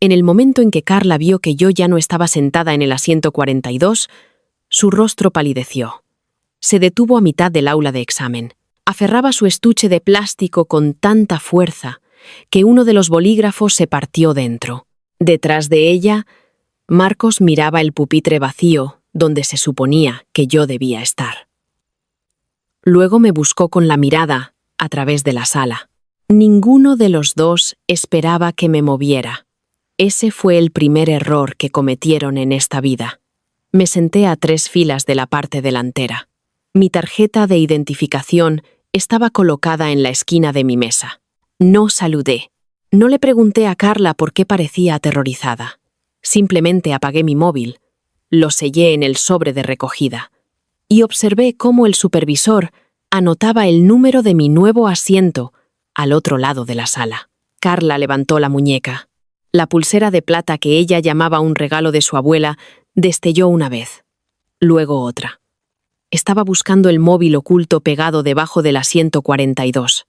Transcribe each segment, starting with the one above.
En el momento en que Carla vio que yo ya no estaba sentada en el asiento 42, su rostro palideció. Se detuvo a mitad del aula de examen. Aferraba su estuche de plástico con tanta fuerza que uno de los bolígrafos se partió dentro. Detrás de ella, Marcos miraba el pupitre vacío donde se suponía que yo debía estar. Luego me buscó con la mirada a través de la sala. Ninguno de los dos esperaba que me moviera. Ese fue el primer error que cometieron en esta vida. Me senté a 3 filas de la parte delantera. Mi tarjeta de identificación estaba colocada en la esquina de mi mesa. No saludé. No le pregunté a Carla por qué parecía aterrorizada. Simplemente apagué mi móvil, lo sellé en el sobre de recogida y observé cómo el supervisor anotaba el número de mi nuevo asiento al otro lado de la sala. Carla levantó la muñeca. La pulsera de plata que ella llamaba un regalo de su abuela destelló una vez, luego otra. Estaba buscando el móvil oculto pegado debajo del asiento 42,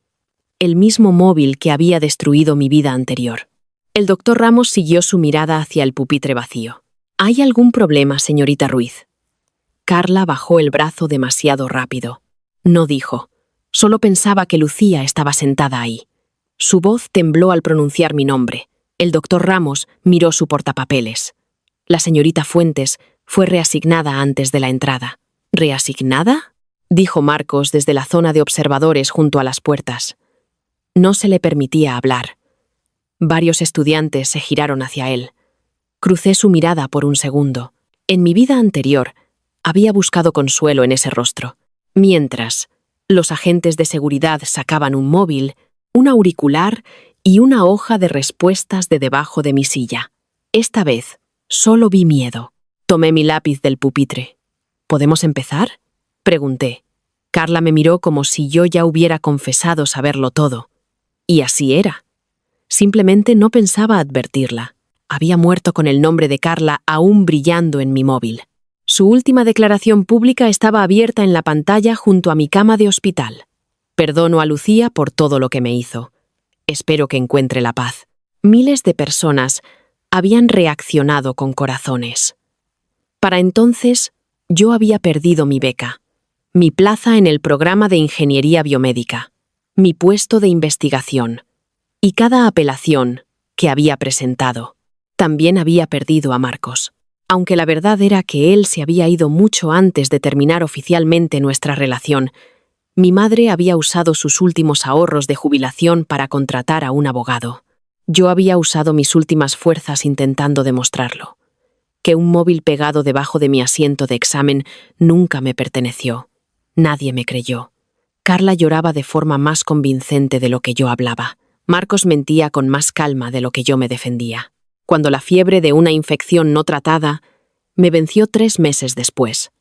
el mismo móvil que había destruido mi vida anterior. El doctor Ramos siguió su mirada hacia el pupitre vacío. ¿Hay algún problema, señorita Ruiz? Carla bajó el brazo demasiado rápido. No dijo. Solo pensaba que Lucía estaba sentada ahí. Su voz tembló al pronunciar mi nombre. El doctor Ramos miró su portapapeles. La señorita Fuentes fue reasignada antes de la entrada. ¿Reasignada?, dijo Marcos desde la zona de observadores junto a las puertas. No se le permitía hablar. Varios estudiantes se giraron hacia él. Crucé su mirada por un segundo. En mi vida anterior, había buscado consuelo en ese rostro. Mientras, los agentes de seguridad sacaban un móvil, un auricular y una hoja de respuestas de debajo de mi silla. Esta vez, solo vi miedo. Tomé mi lápiz del pupitre. ¿Podemos empezar?, pregunté. Carla me miró como si yo ya hubiera confesado saberlo todo. Y así era. Simplemente no pensaba advertirla. Había muerto con el nombre de Carla aún brillando en mi móvil. Su última declaración pública estaba abierta en la pantalla junto a mi cama de hospital. Perdono a Lucía por todo lo que me hizo. Espero que encuentre la paz. Miles de personas habían reaccionado con corazones. Para entonces, yo había perdido mi beca, mi plaza en el programa de ingeniería biomédica, mi puesto de investigación y cada apelación que había presentado. También había perdido a Marcos, aunque la verdad era que él se había ido mucho antes de terminar oficialmente nuestra relación. Mi madre había usado sus últimos ahorros de jubilación para contratar a un abogado. Yo había usado mis últimas fuerzas intentando demostrarlo, que un móvil pegado debajo de mi asiento de examen nunca me perteneció. Nadie me creyó. Carla lloraba de forma más convincente de lo que yo hablaba. Marcos mentía con más calma de lo que yo me defendía. Cuando la fiebre de una infección no tratada me venció 3 meses después.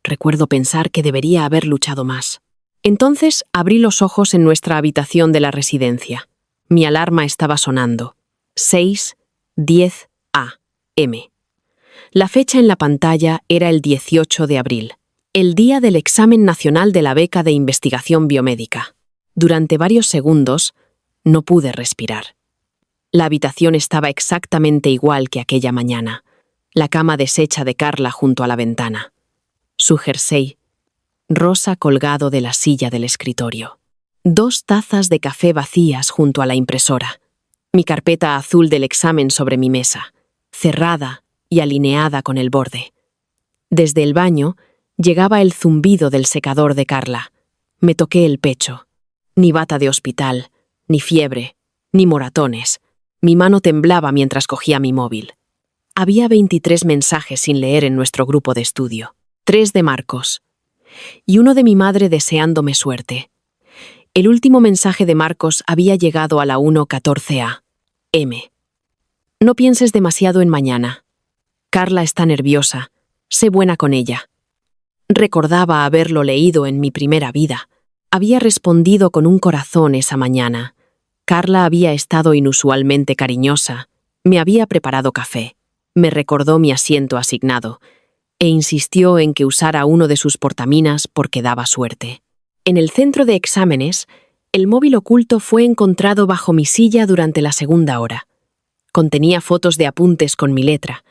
Recuerdo pensar que debería haber luchado más. Entonces abrí los ojos en nuestra habitación de la residencia. Mi alarma estaba sonando. 6:10 a.m. La fecha en la pantalla era el 18 de abril, el día del examen nacional de la beca de investigación biomédica. Durante varios segundos, no pude respirar. La habitación estaba exactamente igual que aquella mañana, la cama deshecha de Carla junto a la ventana. Su jersey, rosa colgado de la silla del escritorio. 2 tazas de café vacías junto a la impresora. Mi carpeta azul del examen sobre mi mesa, cerrada y alineada con el borde. Desde el baño llegaba el zumbido del secador de Carla. Me toqué el pecho. Ni bata de hospital, ni fiebre, ni moratones. Mi mano temblaba mientras cogía mi móvil. Había 23 mensajes sin leer en nuestro grupo de estudio. 3 de Marcos. Y uno de mi madre deseándome suerte. El último mensaje de Marcos había llegado a la 1:14 a.m. No pienses demasiado en mañana. Carla está nerviosa. Sé buena con ella. Recordaba haberlo leído en mi primera vida. Había respondido con un corazón esa mañana. Carla había estado inusualmente cariñosa. Me había preparado café. Me recordó mi asiento asignado e insistió en que usara uno de sus portaminas porque daba suerte. En el centro de exámenes, el móvil oculto fue encontrado bajo mi silla durante la segunda hora. Contenía fotos de apuntes con mi letra,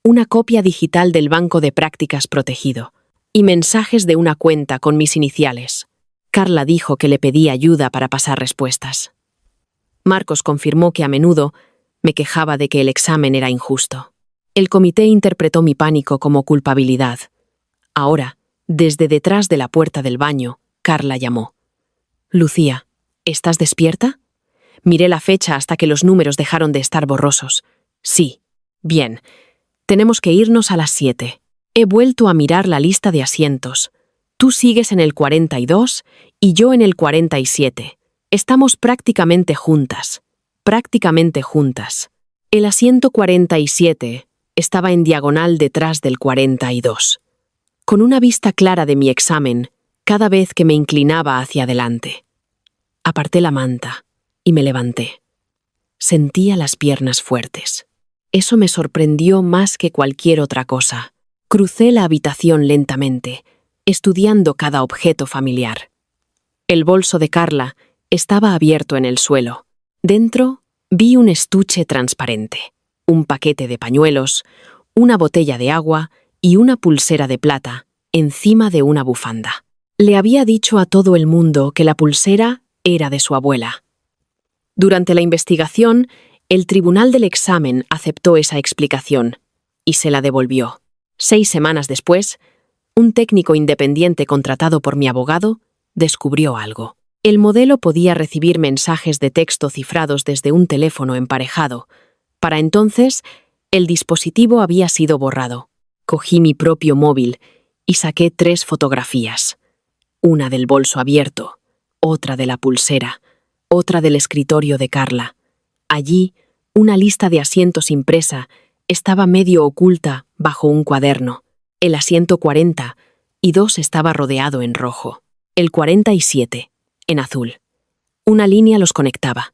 una copia digital del banco de prácticas protegido y mensajes de una cuenta con mis iniciales. Carla dijo que le pedí ayuda para pasar respuestas. Marcos confirmó que a menudo me quejaba de que el examen era injusto. El comité interpretó mi pánico como culpabilidad. Ahora, desde detrás de la puerta del baño, Carla llamó. «Lucía, ¿estás despierta?» Miré la fecha hasta que los números dejaron de estar borrosos. «Sí. Bien. Tenemos que irnos a las 7. He vuelto a mirar la lista de asientos. Tú sigues en el 42 y yo en el 47. Estamos prácticamente juntas. Prácticamente juntas. El asiento 47 estaba en diagonal detrás del 42. Con una vista clara de mi examen, cada vez que me inclinaba hacia adelante. Aparté la manta y me levanté. Sentía las piernas fuertes. Eso me sorprendió más que cualquier otra cosa. Crucé la habitación lentamente, estudiando cada objeto familiar. El bolso de Carla estaba abierto en el suelo. Dentro vi un estuche transparente, un paquete de pañuelos, una botella de agua y una pulsera de plata encima de una bufanda. Le había dicho a todo el mundo que la pulsera era de su abuela. Durante la investigación, el tribunal del examen aceptó esa explicación y se la devolvió. 6 semanas después, un técnico independiente contratado por mi abogado descubrió algo. El modelo podía recibir mensajes de texto cifrados desde un teléfono emparejado. Para entonces, el dispositivo había sido borrado. Cogí mi propio móvil y saqué 3 fotografías. Una del bolso abierto, otra de la pulsera, otra del escritorio de Carla. Allí, una lista de asientos impresa estaba medio oculta bajo un cuaderno. El asiento 42 estaba rodeado en rojo. El 47, en azul. Una línea los conectaba.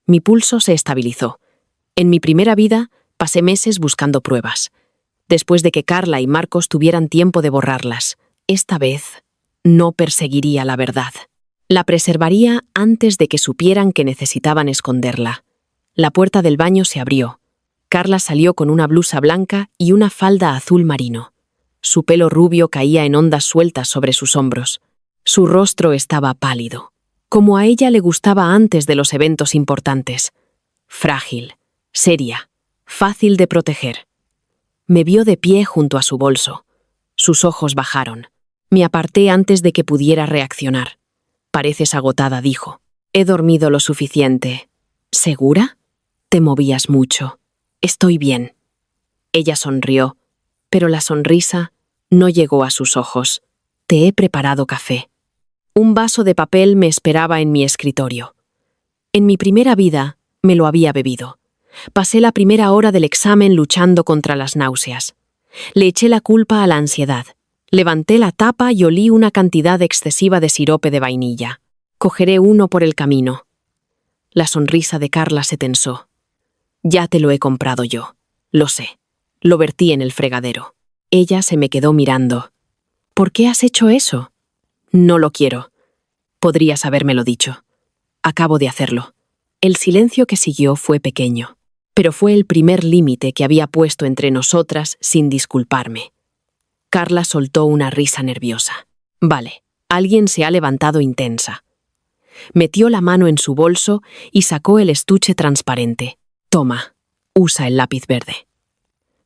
Mi pulso se estabilizó. En mi primera vida, pasé meses buscando pruebas. Después de que Carla y Marcos tuvieran tiempo de borrarlas, esta vez no perseguiría la verdad. La preservaría antes de que supieran que necesitaban esconderla. La puerta del baño se abrió. Carla salió con una blusa blanca y una falda azul marino. Su pelo rubio caía en ondas sueltas sobre sus hombros. Su rostro estaba pálido, como a ella le gustaba antes de los eventos importantes. Frágil, seria, fácil de proteger. Me vio de pie junto a su bolso. Sus ojos bajaron. Me aparté antes de que pudiera reaccionar. «Pareces agotada», dijo. «He dormido lo suficiente». «¿Segura? Te movías mucho». «Estoy bien». Ella sonrió, pero la sonrisa no llegó a sus ojos. «Te he preparado café». Un vaso de papel me esperaba en mi escritorio. En mi primera vida me lo había bebido. Pasé la primera hora del examen luchando contra las náuseas. Le eché la culpa a la ansiedad. Levanté la tapa y olí una cantidad excesiva de sirope de vainilla. «Cogeré uno por el camino». La sonrisa de Carla se tensó. «Ya te lo he comprado yo. Lo sé». Lo vertí en el fregadero. Ella se me quedó mirando. «¿Por qué has hecho eso?» «No lo quiero. Podrías habérmelo dicho. Acabo de hacerlo». El silencio que siguió fue pequeño, pero fue el primer límite que había puesto entre nosotras sin disculparme. Carla soltó una risa nerviosa. «Vale, alguien se ha levantado intensa». Metió la mano en su bolso y sacó el estuche transparente. «Toma, usa el lápiz verde».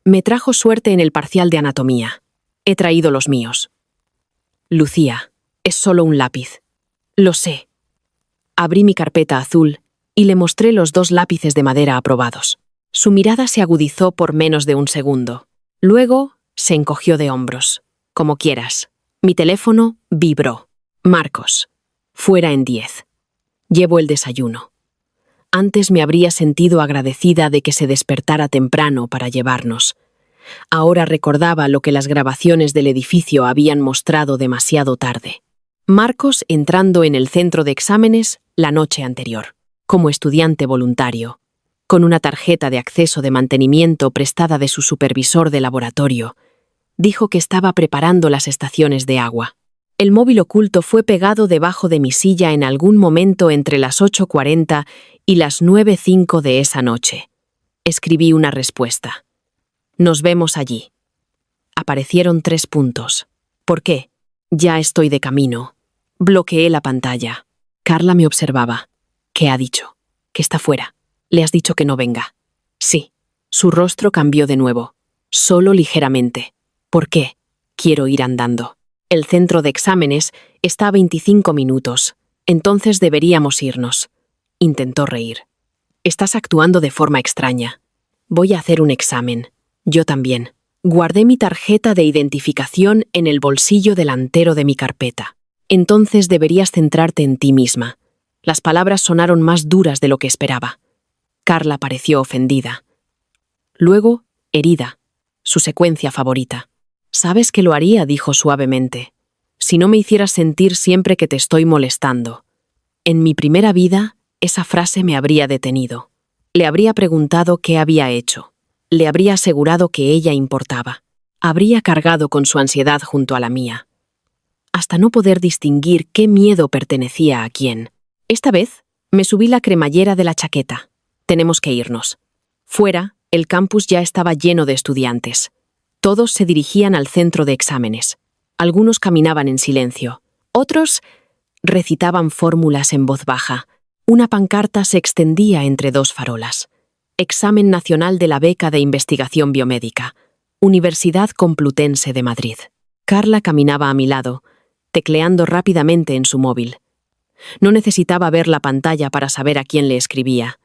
Me trajo suerte en el parcial de anatomía. He traído los míos. «Lucía, es solo un lápiz». «Lo sé». Abrí mi carpeta azul y le mostré los 2 lápices de madera aprobados. Su mirada se agudizó por menos de un segundo. Luego se encogió de hombros. «Como quieras». Mi teléfono vibró. «Marcos. Fuera en 10. Llevo el desayuno». Antes me habría sentido agradecida de que se despertara temprano para llevarnos. Ahora recordaba lo que las grabaciones del edificio habían mostrado demasiado tarde. Marcos entrando en el centro de exámenes la noche anterior, como estudiante voluntario, con una tarjeta de acceso de mantenimiento prestada de su supervisor de laboratorio. Dijo que estaba preparando las estaciones de agua. El móvil oculto fue pegado debajo de mi silla en algún momento entre las 8:40 y las 9:05 de esa noche. Escribí una respuesta. Nos vemos allí. Aparecieron 3 puntos. ¿Por qué? Ya estoy de camino. Bloqueé la pantalla. Carla me observaba. ¿Qué ha dicho? Que está fuera. ¿Le has dicho que no venga? Sí. Su rostro cambió de nuevo. Solo ligeramente. ¿Por qué? Quiero ir andando. El centro de exámenes está a 25 minutos. Entonces deberíamos irnos. Intentó reír. Estás actuando de forma extraña. Voy a hacer un examen. Yo también. Guardé mi tarjeta de identificación en el bolsillo delantero de mi carpeta. Entonces deberías centrarte en ti misma. Las palabras sonaron más duras de lo que esperaba. Carla pareció ofendida. Luego, herida. Su secuencia favorita. «Sabes que lo haría», dijo suavemente. «Si no me hicieras sentir siempre que te estoy molestando». En mi primera vida, esa frase me habría detenido. Le habría preguntado qué había hecho. Le habría asegurado que ella importaba. Habría cargado con su ansiedad junto a la mía. Hasta no poder distinguir qué miedo pertenecía a quién. Esta vez, me subí la cremallera de la chaqueta. Tenemos que irnos. Fuera, el campus ya estaba lleno de estudiantes. Todos se dirigían al centro de exámenes. Algunos caminaban en silencio. Otros recitaban fórmulas en voz baja. Una pancarta se extendía entre 2 farolas. Examen Nacional de la Beca de Investigación Biomédica. Universidad Complutense de Madrid. Carla caminaba a mi lado, tecleando rápidamente en su móvil. No necesitaba ver la pantalla para saber a quién le escribía.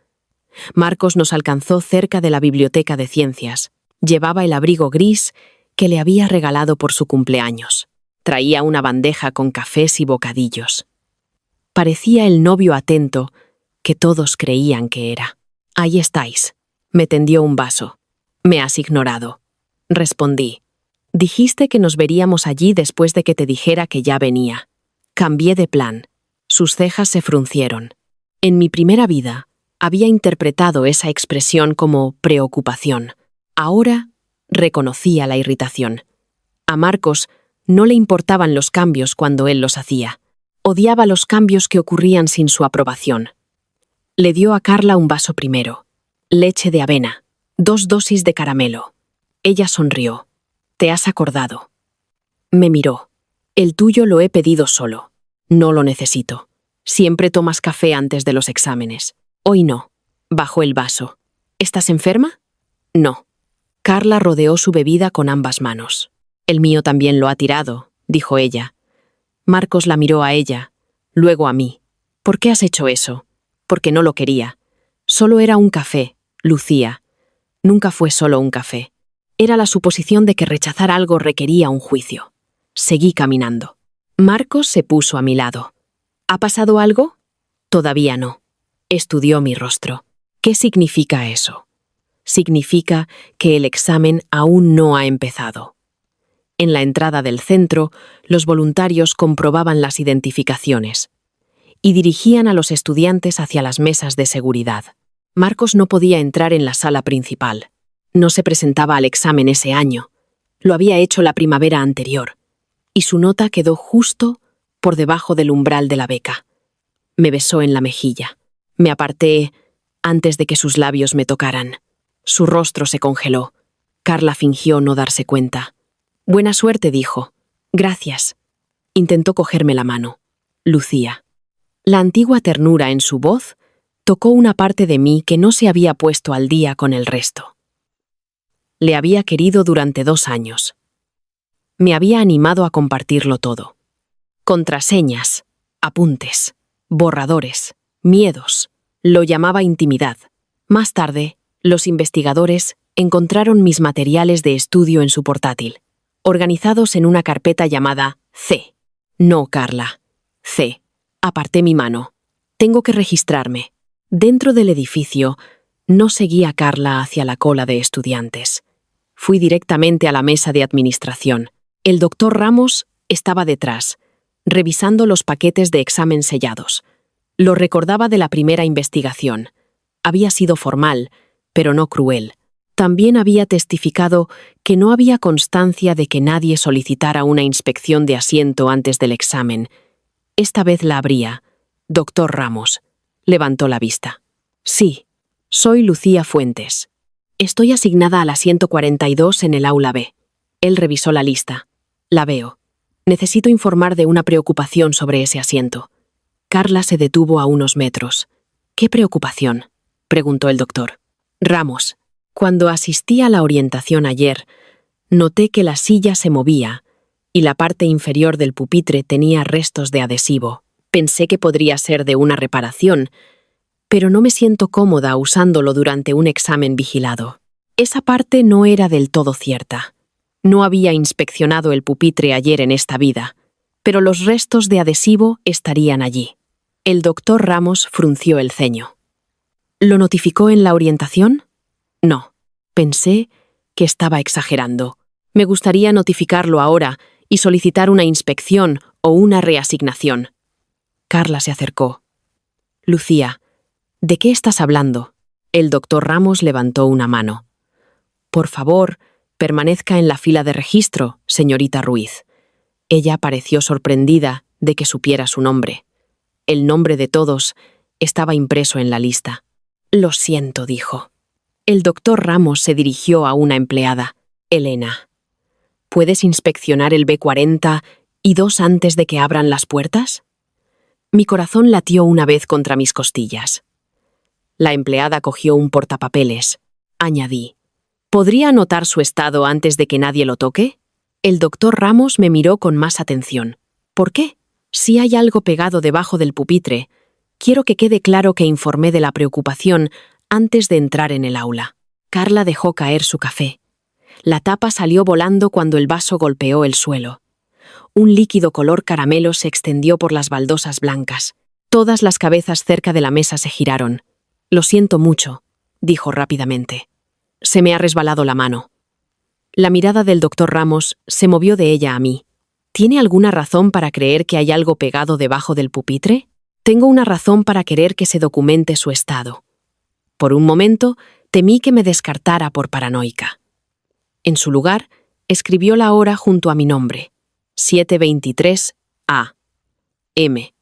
Marcos nos alcanzó cerca de la Biblioteca de Ciencias. Llevaba el abrigo gris que le había regalado por su cumpleaños. Traía una bandeja con cafés y bocadillos. Parecía el novio atento que todos creían que era. «Ahí estáis». Me tendió un vaso. «Me has ignorado». Respondí. «Dijiste que nos veríamos allí después de que te dijera que ya venía». Cambié de plan. Sus cejas se fruncieron. En mi primera vida, había interpretado esa expresión como preocupación. Ahora reconocía la irritación. A Marcos no le importaban los cambios cuando él los hacía. Odiaba los cambios que ocurrían sin su aprobación. Le dio a Carla un vaso primero. Leche de avena. 2 dosis de caramelo. Ella sonrió. «¿Te has acordado?» Me miró. «El tuyo lo he pedido solo. No lo necesito. Siempre tomas café antes de los exámenes. Hoy no». Bajó el vaso. «¿Estás enferma?» «No». Carla rodeó su bebida con ambas manos. «El mío también lo ha tirado», dijo ella. Marcos la miró a ella, luego a mí. «¿Por qué has hecho eso?» «Porque no lo quería. Solo era un café, Lucía». Nunca fue solo un café. Era la suposición de que rechazar algo requería un juicio. Seguí caminando. Marcos se puso a mi lado. «¿Ha pasado algo?» «Todavía no». Estudió mi rostro. «¿Qué significa eso?» «Significa que el examen aún no ha empezado». En la entrada del centro, los voluntarios comprobaban las identificaciones y dirigían a los estudiantes hacia las mesas de seguridad. Marcos no podía entrar en la sala principal. No se presentaba al examen ese año. Lo había hecho la primavera anterior, y su nota quedó justo por debajo del umbral de la beca. Me besó en la mejilla. Me aparté antes de que sus labios me tocaran. Su rostro se congeló. Carla fingió no darse cuenta. «Buena suerte», dijo. «Gracias». Intentó cogerme la mano. Lucía. La antigua ternura en su voz tocó una parte de mí que no se había puesto al día con el resto. Le había querido durante 2 años. Me había animado a compartirlo todo. Contraseñas, apuntes, borradores, miedos. Lo llamaba intimidad. Más tarde, los investigadores encontraron mis materiales de estudio en su portátil, organizados en una carpeta llamada C. «No, Carla. C». Aparté mi mano. «Tengo que registrarme». Dentro del edificio, no seguí a Carla hacia la cola de estudiantes. Fui directamente a la mesa de administración. El doctor Ramos estaba detrás, revisando los paquetes de examen sellados. Lo recordaba de la primera investigación. Había sido formal, pero no cruel. También había testificado que no había constancia de que nadie solicitara una inspección de asiento antes del examen. Esta vez la habría. «Doctor Ramos». Levantó la vista. «Sí, soy Lucía Fuentes». Estoy asignada a la 142 en el aula B. Él revisó la lista. La veo. Necesito informar de una preocupación sobre ese asiento. Carla se detuvo a unos metros. ¿Qué preocupación?, preguntó el doctor. Ramos. Cuando asistí a la orientación ayer, noté que la silla se movía y la parte inferior del pupitre tenía restos de adhesivo. Pensé que podría ser de una reparación, pero no me siento cómoda usándolo durante un examen vigilado. Esa parte no era del todo cierta. No había inspeccionado el pupitre ayer en esta vida, pero los restos de adhesivo estarían allí. El doctor Ramos frunció el ceño. ¿Lo notificó en la orientación? No. Pensé que estaba exagerando. Me gustaría notificarlo ahora y solicitar una inspección o una reasignación. Carla se acercó. Lucía, ¿de qué estás hablando? El doctor Ramos levantó una mano. Por favor, permanezca en la fila de registro, señorita Ruiz. Ella pareció sorprendida de que supiera su nombre. El nombre de todos estaba impreso en la lista. Lo siento, dijo. El doctor Ramos se dirigió a una empleada. Elena, ¿puedes inspeccionar el B40 y 2 antes de que abran las puertas? Mi corazón latió una vez contra mis costillas. La empleada cogió un portapapeles. Añadí. ¿Podría anotar su estado antes de que nadie lo toque? El doctor Ramos me miró con más atención. ¿Por qué? Si hay algo pegado debajo del pupitre, quiero que quede claro que informé de la preocupación antes de entrar en el aula. Carla dejó caer su café. La tapa salió volando cuando el vaso golpeó el suelo. Un líquido color caramelo se extendió por las baldosas blancas. Todas las cabezas cerca de la mesa se giraron. Lo siento mucho, dijo rápidamente. Se me ha resbalado la mano. La mirada del doctor Ramos se movió de ella a mí. ¿Tiene alguna razón para creer que hay algo pegado debajo del pupitre? Tengo una razón para querer que se documente su estado. Por un momento, temí que me descartara por paranoica. En su lugar, escribió la hora junto a mi nombre. 7:23 a.m.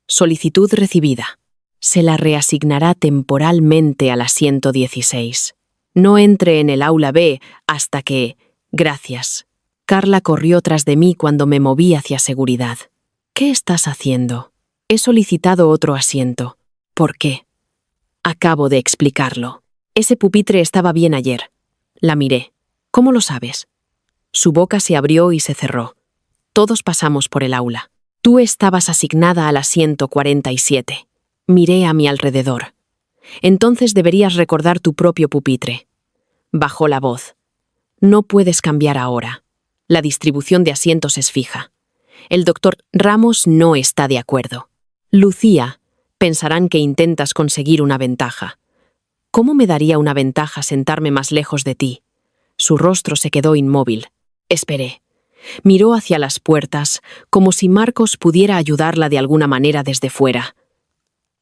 Solicitud recibida. Se la reasignará temporalmente a la 116. No entre en el aula B hasta que... Gracias. Carla corrió tras de mí cuando me moví hacia seguridad. ¿Qué estás haciendo? He solicitado otro asiento. ¿Por qué? Acabo de explicarlo. Ese pupitre estaba bien ayer. La miré. ¿Cómo lo sabes? Su boca se abrió y se cerró. Todos pasamos por el aula. Tú estabas asignada a la 147. Miré a mi alrededor. Entonces deberías recordar tu propio pupitre. Bajó la voz. No puedes cambiar ahora. La distribución de asientos es fija. El doctor Ramos no está de acuerdo. Lucía, pensarán que intentas conseguir una ventaja. ¿Cómo me daría una ventaja sentarme más lejos de ti? Su rostro se quedó inmóvil. Esperé. Miró hacia las puertas, como si Marcos pudiera ayudarla de alguna manera desde fuera.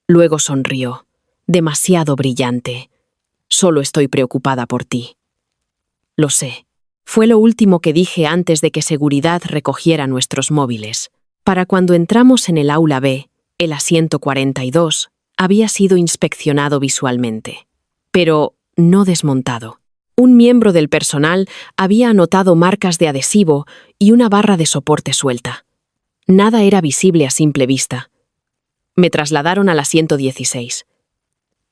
Luego sonrió. Demasiado brillante. Solo estoy preocupada por ti. Lo sé. Fue lo último que dije antes de que seguridad recogiera nuestros móviles. Para cuando entramos en el aula B, el asiento 42 había sido inspeccionado visualmente, pero no desmontado. Un miembro del personal había anotado marcas de adhesivo y una barra de soporte suelta. Nada era visible a simple vista. Me trasladaron a la 116.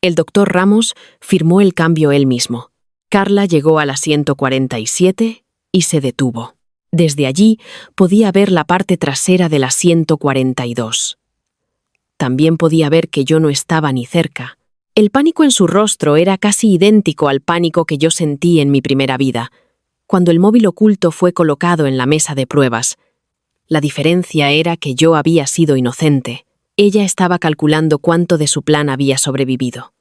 El doctor Ramos firmó el cambio él mismo. Carla llegó a la 147 y se detuvo. Desde allí podía ver la parte trasera de la 142. También podía ver que yo no estaba ni cerca. El pánico en su rostro era casi idéntico al pánico que yo sentí en mi primera vida, cuando el móvil oculto fue colocado en la mesa de pruebas. La diferencia era que yo había sido inocente. Ella estaba calculando cuánto de su plan había sobrevivido.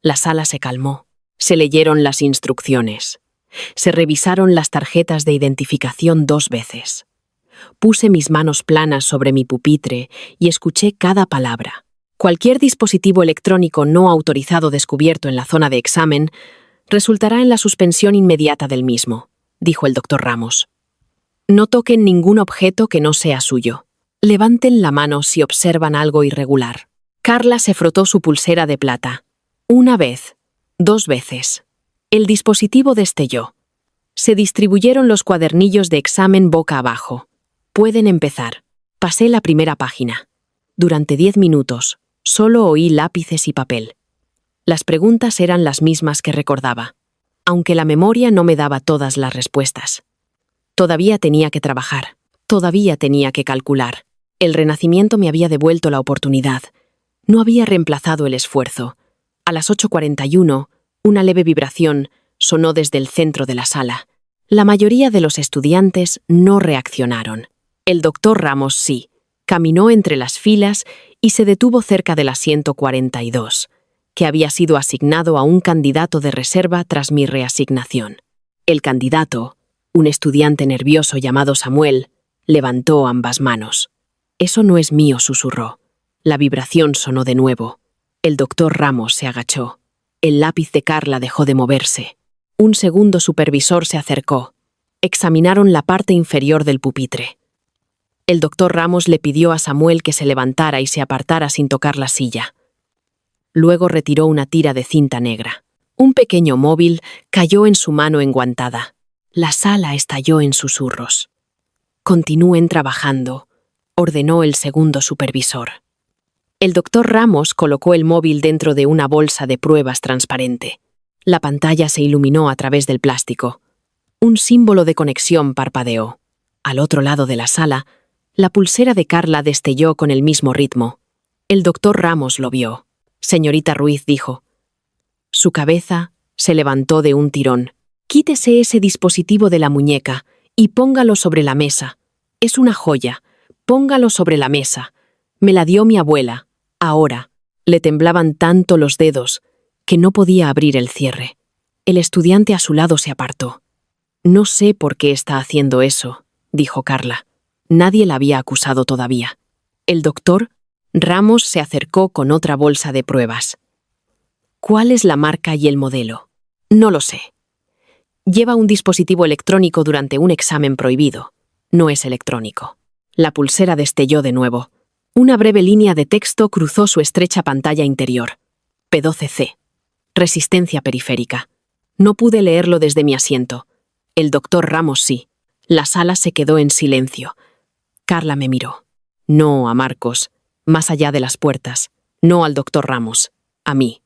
La sala se calmó. Se leyeron las instrucciones. Se revisaron las tarjetas de identificación 2 veces. Puse mis manos planas sobre mi pupitre y escuché cada palabra. Cualquier dispositivo electrónico no autorizado descubierto en la zona de examen resultará en la suspensión inmediata del mismo, dijo el doctor Ramos. No toquen ningún objeto que no sea suyo. Levanten la mano si observan algo irregular. Carla se frotó su pulsera de plata. 1 vez, 2 veces. El dispositivo destelló. Se distribuyeron los cuadernillos de examen boca abajo. Pueden empezar. Pasé la primera página. Durante 10 minutos, solo oí lápices y papel. Las preguntas eran las mismas que recordaba, aunque la memoria no me daba todas las respuestas. Todavía tenía que trabajar, todavía tenía que calcular. El Renacimiento me había devuelto la oportunidad. No había reemplazado el esfuerzo. A las 8:41, una leve vibración sonó desde el centro de la sala. La mayoría de los estudiantes no reaccionaron. El doctor Ramos sí. Caminó entre las filas y se detuvo cerca del asiento 42, que había sido asignado a un candidato de reserva tras mi reasignación. El candidato, un estudiante nervioso llamado Samuel, levantó ambas manos. «Eso no es mío», susurró. La vibración sonó de nuevo. El doctor Ramos se agachó. El lápiz de Carla dejó de moverse. Un segundo supervisor se acercó. Examinaron la parte inferior del pupitre. El doctor Ramos le pidió a Samuel que se levantara y se apartara sin tocar la silla. Luego retiró una tira de cinta negra. Un pequeño móvil cayó en su mano enguantada. La sala estalló en susurros. «Continúen trabajando», ordenó el segundo supervisor. El doctor Ramos colocó el móvil dentro de una bolsa de pruebas transparente. La pantalla se iluminó a través del plástico. Un símbolo de conexión parpadeó. Al otro lado de la sala, la pulsera de Carla destelló con el mismo ritmo. El doctor Ramos lo vio. «Señorita Ruiz», dijo. Su cabeza se levantó de un tirón. «Quítese ese dispositivo de la muñeca y póngalo sobre la mesa. Es una joya. Póngalo sobre la mesa. Me la dio mi abuela. Ahora». Le temblaban tanto los dedos que no podía abrir el cierre. El estudiante a su lado se apartó. «No sé por qué está haciendo eso», dijo Carla. Nadie la había acusado todavía. El doctor Ramos se acercó con otra bolsa de pruebas. «¿Cuál es la marca y el modelo?» «No lo sé. Lleva un dispositivo electrónico durante un examen prohibido. No es electrónico». La pulsera destelló de nuevo. Una breve línea de texto cruzó su estrecha pantalla interior. P12C. Resistencia periférica. No pude leerlo desde mi asiento. El doctor Ramos sí. La sala se quedó en silencio. Carla me miró. «No a Marcos, más allá de las puertas. No al doctor Ramos. A mí.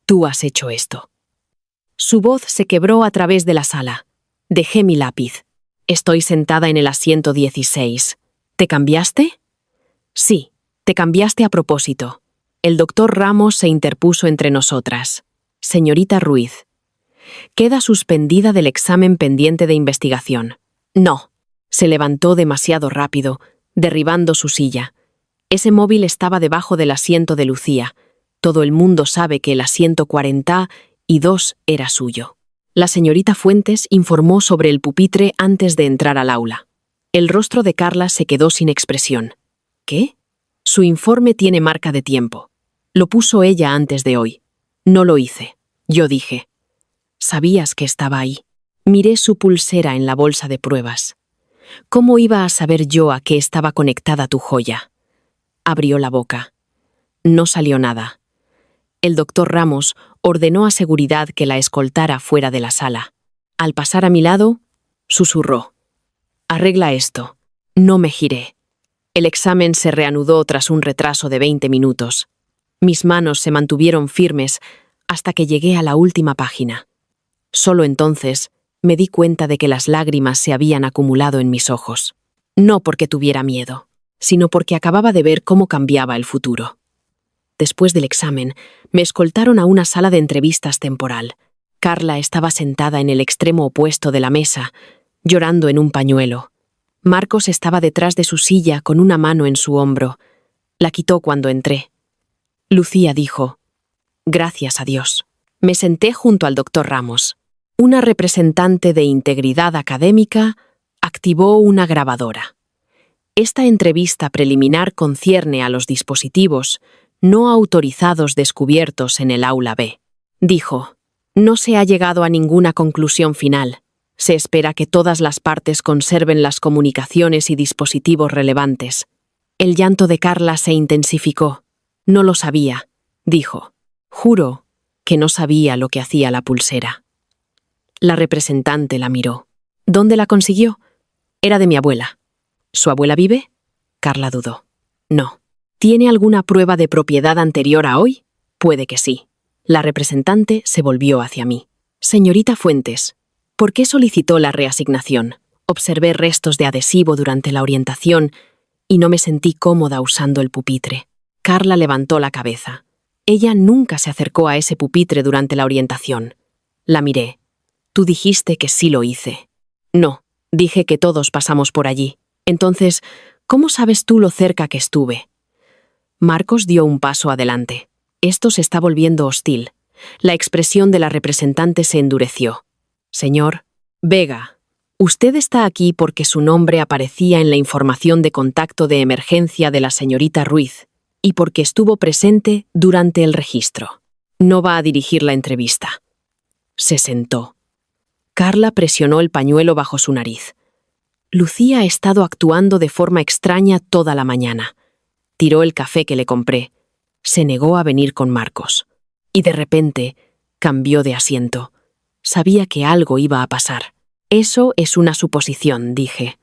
Tú has hecho esto». Su voz se quebró a través de la sala. Dejé mi lápiz. «Estoy sentada en el asiento 16. ¿Te cambiaste?» «Sí, te cambiaste a propósito». El doctor Ramos se interpuso entre nosotras. «Señorita Ruiz, queda suspendida del examen pendiente de investigación». «No». Se levantó demasiado rápido, derribando su silla. Ese móvil estaba debajo del asiento de Lucía. Todo el mundo sabe que el asiento 42 era suyo. La señorita Fuentes informó sobre el pupitre antes de entrar al aula. El rostro de Carla se quedó sin expresión. ¿Qué? Su informe tiene marca de tiempo. Lo puso ella antes de hoy. No lo hice. Yo dije. Sabías que estaba ahí. Miré su pulsera en la bolsa de pruebas. ¿Cómo iba a saber yo a qué estaba conectada tu joya? Abrió la boca. No salió nada. El doctor Ramos ordenó a seguridad que la escoltara fuera de la sala. Al pasar a mi lado, susurró. «Arregla esto». No me giré. El examen se reanudó tras un retraso de 20 minutos. Mis manos se mantuvieron firmes hasta que llegué a la última página. Solo entonces me di cuenta de que las lágrimas se habían acumulado en mis ojos. No porque tuviera miedo, sino porque acababa de ver cómo cambiaba el futuro. Después del examen, me escoltaron a una sala de entrevistas temporal. Carla estaba sentada en el extremo opuesto de la mesa, llorando en un pañuelo. Marcos estaba detrás de su silla con una mano en su hombro. La quitó cuando entré. Lucía dijo, «Gracias a Dios». Me senté junto al doctor Ramos. Una representante de integridad académica activó una grabadora. Esta entrevista preliminar concierne a los dispositivos no autorizados descubiertos en el aula B. Dijo, «No se ha llegado a ninguna conclusión final. Se espera que todas las partes conserven las comunicaciones y dispositivos relevantes». El llanto de Carla se intensificó. «No lo sabía», dijo. «Juro que no sabía lo que hacía la pulsera». La representante la miró. ¿Dónde la consiguió? Era de mi abuela. ¿Su abuela vive? Carla dudó. No. ¿Tiene alguna prueba de propiedad anterior a hoy? Puede que sí. La representante se volvió hacia mí. Señorita Fuentes, ¿por qué solicitó la reasignación? Observé restos de adhesivo durante la orientación y no me sentí cómoda usando el pupitre. Carla levantó la cabeza. Ella nunca se acercó a ese pupitre durante la orientación. La miré. Tú dijiste que sí lo hice. No, dije que todos pasamos por allí. Entonces, ¿cómo sabes tú lo cerca que estuve? Marcos dio un paso adelante. Esto se está volviendo hostil. La expresión de la representante se endureció. Señor Vega, usted está aquí porque su nombre aparecía en la información de contacto de emergencia de la señorita Ruiz y porque estuvo presente durante el registro. No va a dirigir la entrevista. Se sentó. Carla presionó el pañuelo bajo su nariz. Lucía ha estado actuando de forma extraña toda la mañana. Tiró el café que le compré. Se negó a venir con Marcos. Y de repente cambió de asiento. Sabía que algo iba a pasar. Eso es una suposición, dije.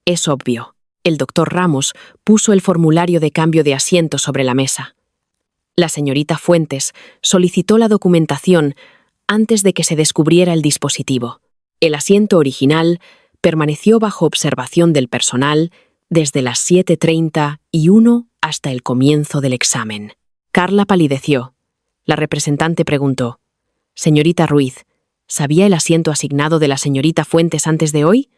Es obvio. El doctor Ramos puso el formulario de cambio de asiento sobre la mesa. La señorita Fuentes solicitó la documentación antes de que se descubriera el dispositivo. El asiento original permaneció bajo observación del personal desde las 7:31 hasta el comienzo del examen. Carla palideció. La representante preguntó: «Señorita Ruiz, ¿sabía el asiento asignado de la señorita Fuentes antes de hoy?»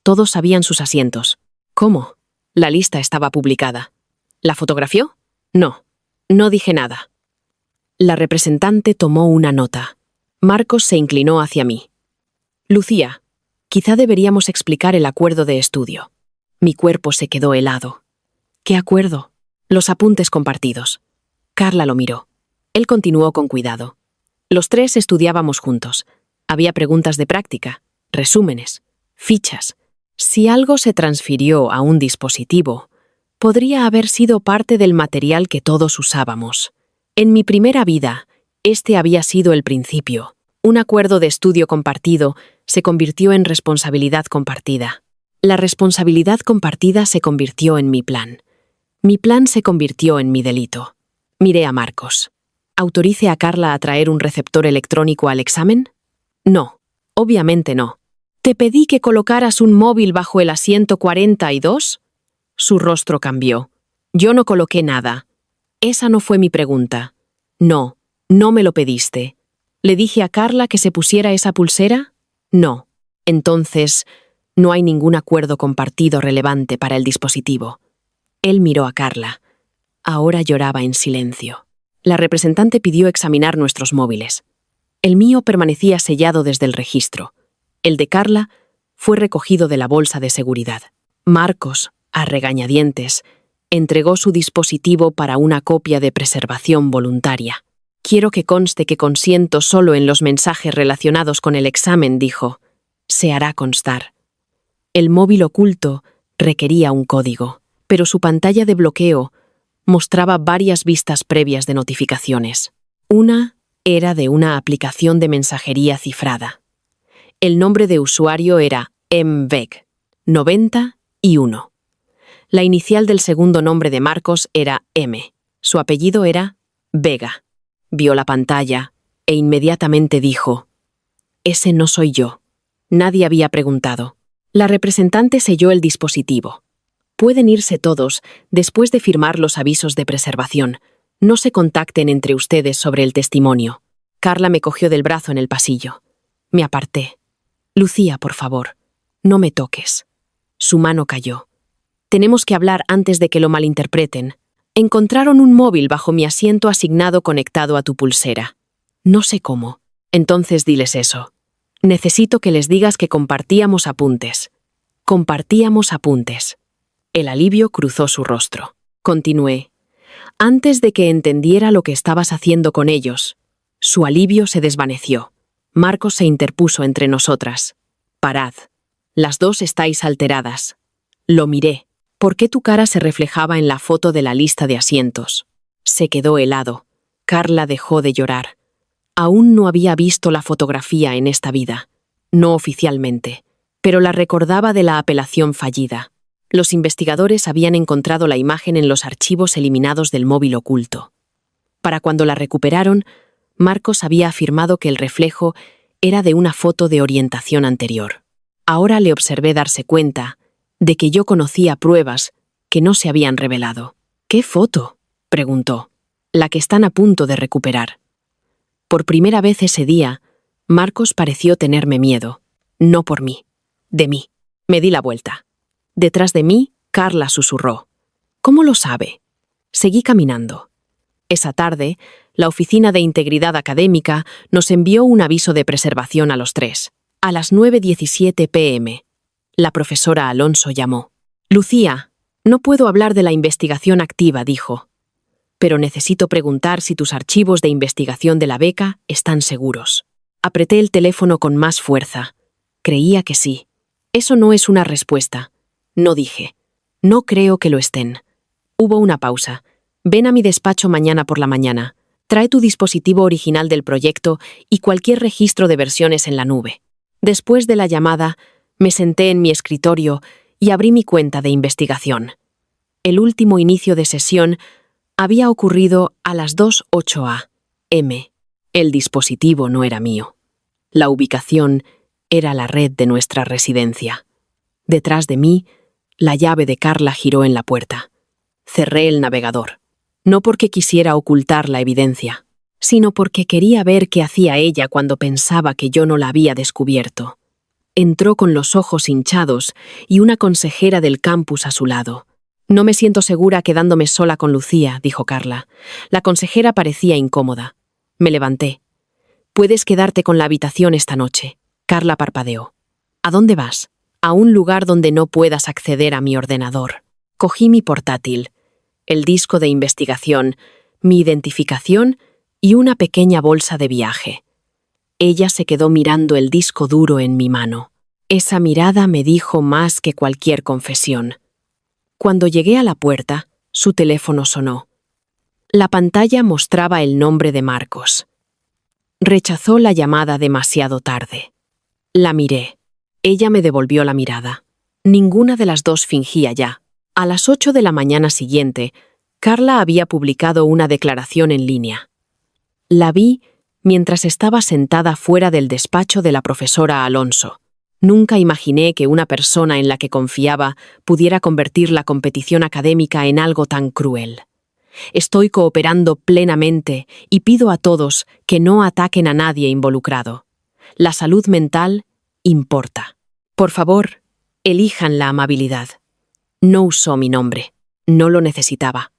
Todos sabían sus asientos. ¿Cómo? La lista estaba publicada. ¿La fotografió? No. No dije nada. La representante tomó una nota. Marcos se inclinó hacia mí. Lucía, quizá deberíamos explicar el acuerdo de estudio. Mi cuerpo se quedó helado. ¿Qué acuerdo? Los apuntes compartidos. Carla lo miró. Él continuó con cuidado. Los tres estudiábamos juntos. Había preguntas de práctica, resúmenes, fichas. Si algo se transfirió a un dispositivo, podría haber sido parte del material que todos usábamos. En mi primera vida, este había sido el principio. Un acuerdo de estudio compartido se convirtió en responsabilidad compartida. La responsabilidad compartida se convirtió en mi plan. Mi plan se convirtió en mi delito. Miré a Marcos. ¿Autorice a Carla a traer un receptor electrónico al examen? No, obviamente no. ¿Te pedí que colocaras un móvil bajo el asiento 42? Su rostro cambió. Yo no coloqué nada. Esa no fue mi pregunta. No, no me lo pediste. ¿Le dije a Carla que se pusiera esa pulsera? No. Entonces, no hay ningún acuerdo compartido relevante para el dispositivo. Él miró a Carla. Ahora lloraba en silencio. La representante pidió examinar nuestros móviles. El mío permanecía sellado desde el registro. El de Carla fue recogido de la bolsa de seguridad. Marcos, a regañadientes, entregó su dispositivo para una copia de preservación voluntaria. Quiero que conste que consiento solo en los mensajes relacionados con el examen, dijo. Se hará constar. El móvil oculto requería un código, pero su pantalla de bloqueo mostraba varias vistas previas de notificaciones. Una era de una aplicación de mensajería cifrada. El nombre de usuario era mveg91. La inicial del segundo nombre de Marcos era M. Su apellido era Vega. Vio la pantalla e inmediatamente dijo: «Ese no soy yo». Nadie había preguntado. La representante selló el dispositivo. Pueden irse todos después de firmar los avisos de preservación. No se contacten entre ustedes sobre el testimonio. Carla me cogió del brazo en el pasillo. Me aparté. Lucía, por favor, no me toques. Su mano cayó. Tenemos que hablar antes de que lo malinterpreten. Encontraron un móvil bajo mi asiento asignado conectado a tu pulsera. No sé cómo. Entonces diles eso. Necesito que les digas que compartíamos apuntes. Compartíamos apuntes. El alivio cruzó su rostro. Continué. Antes de que entendiera lo que estabas haciendo con ellos. Su alivio se desvaneció. Marcos se interpuso entre nosotras. Parad. Las dos estáis alteradas. Lo miré. ¿Por qué tu cara se reflejaba en la foto de la lista de asientos? Se quedó helado. Carla dejó de llorar. Aún no había visto la fotografía en esta vida. no oficialmente, pero la recordaba de la apelación fallida. Los investigadores habían encontrado la imagen en los archivos eliminados del móvil oculto. Para cuando la recuperaron, Marcos había afirmado que el reflejo era de una foto de orientación anterior. Ahora le observé darse cuenta de que yo conocía pruebas que no se habían revelado. ¿Qué foto?, preguntó. La que están a punto de recuperar. Por primera vez ese día, Marcos pareció tenerme miedo. No por mí, de mí. Me di la vuelta. Detrás de mí, Carla susurró. ¿Cómo lo sabe? Seguí caminando. Esa tarde, la Oficina de Integridad Académica nos envió un aviso de preservación a los tres. A las 9:17 p.m. La profesora Alonso llamó. Lucía, no puedo hablar de la investigación activa, dijo. Pero necesito preguntar si tus archivos de investigación de la beca están seguros. Apreté el teléfono con más fuerza. Creía que sí. Eso no es una respuesta. No dije. No creo que lo estén. Hubo una pausa. Ven a mi despacho mañana por la mañana. Trae tu dispositivo original del proyecto y cualquier registro de versiones en la nube. Después de la llamada, me senté en mi escritorio y abrí mi cuenta de investigación. El último inicio de sesión había ocurrido a las 2:08 a.m. El dispositivo no era mío. La ubicación era la red de nuestra residencia. Detrás de mí, la llave de Carla giró en la puerta. Cerré el navegador. No porque quisiera ocultar la evidencia, sino porque quería ver qué hacía ella cuando pensaba que yo no la había descubierto. Entró con los ojos hinchados y una consejera del campus a su lado. No me siento segura quedándome sola con Lucía, dijo Carla. La consejera parecía incómoda. Me levanté. Puedes quedarte con la habitación esta noche. Carla parpadeó. ¿A dónde vas? A un lugar donde no puedas acceder a mi ordenador. Cogí mi portátil, el disco de investigación, mi identificación y una pequeña bolsa de viaje. Ella se quedó mirando el disco duro en mi mano. Esa mirada me dijo más que cualquier confesión. Cuando llegué a la puerta, su teléfono sonó. La pantalla mostraba el nombre de Marcos. Rechazó la llamada demasiado tarde. La miré. Ella me devolvió la mirada. Ninguna de las dos fingía ya. A las 8 de la mañana siguiente, Carla había publicado una declaración en línea. La vi mientras estaba sentada fuera del despacho de la profesora Alonso. Nunca imaginé que una persona en la que confiaba pudiera convertir la competición académica en algo tan cruel. Estoy cooperando plenamente y pido a todos que no ataquen a nadie involucrado. La salud mental importa. Por favor, elijan la amabilidad. No usó mi nombre. No lo necesitaba.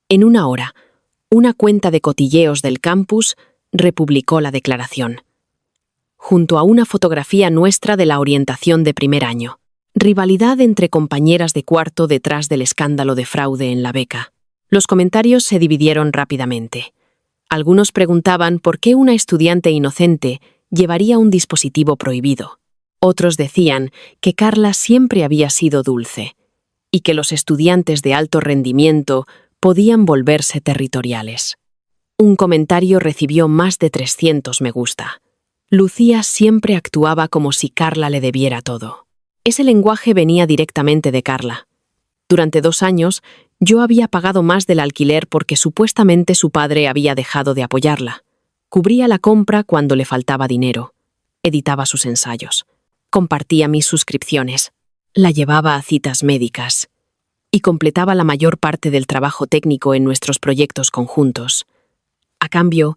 En una hora, una cuenta de cotilleos del campus republicó la declaración, junto a una fotografía nuestra de la orientación de primer año. Rivalidad entre compañeras de cuarto detrás del escándalo de fraude en la beca. Los comentarios se dividieron rápidamente. Algunos preguntaban por qué una estudiante inocente llevaría un dispositivo prohibido. Otros decían que Carla siempre había sido dulce y que los estudiantes de alto rendimiento podían volverse territoriales. Un comentario recibió más de 300 me gusta. Lucía siempre actuaba como si Carla le debiera todo. Ese lenguaje venía directamente de Carla. Durante 2 años, yo había pagado más del alquiler porque supuestamente su padre había dejado de apoyarla. Cubría la compra cuando le faltaba dinero. Editaba sus ensayos. Compartía mis suscripciones. La llevaba a citas médicas. Y completaba la mayor parte del trabajo técnico en nuestros proyectos conjuntos. A cambio,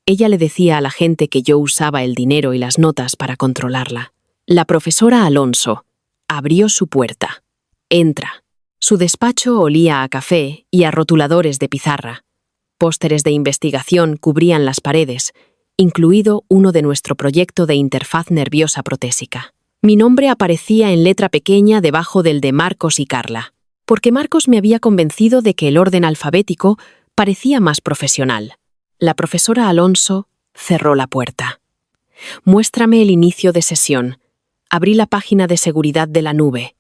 ella le decía a la gente que yo usaba el dinero y las notas para controlarla. La profesora Alonso abrió su puerta. Entra. Su despacho olía a café y a rotuladores de pizarra. Pósteres de investigación cubrían las paredes, incluido uno de nuestro proyecto de interfaz nerviosa protésica. Mi nombre aparecía en letra pequeña debajo del de Marcos y Carla, porque Marcos me había convencido de que el orden alfabético parecía más profesional. La profesora Alonso cerró la puerta. Muéstrame el inicio de sesión. Abrí la página de seguridad de la nube.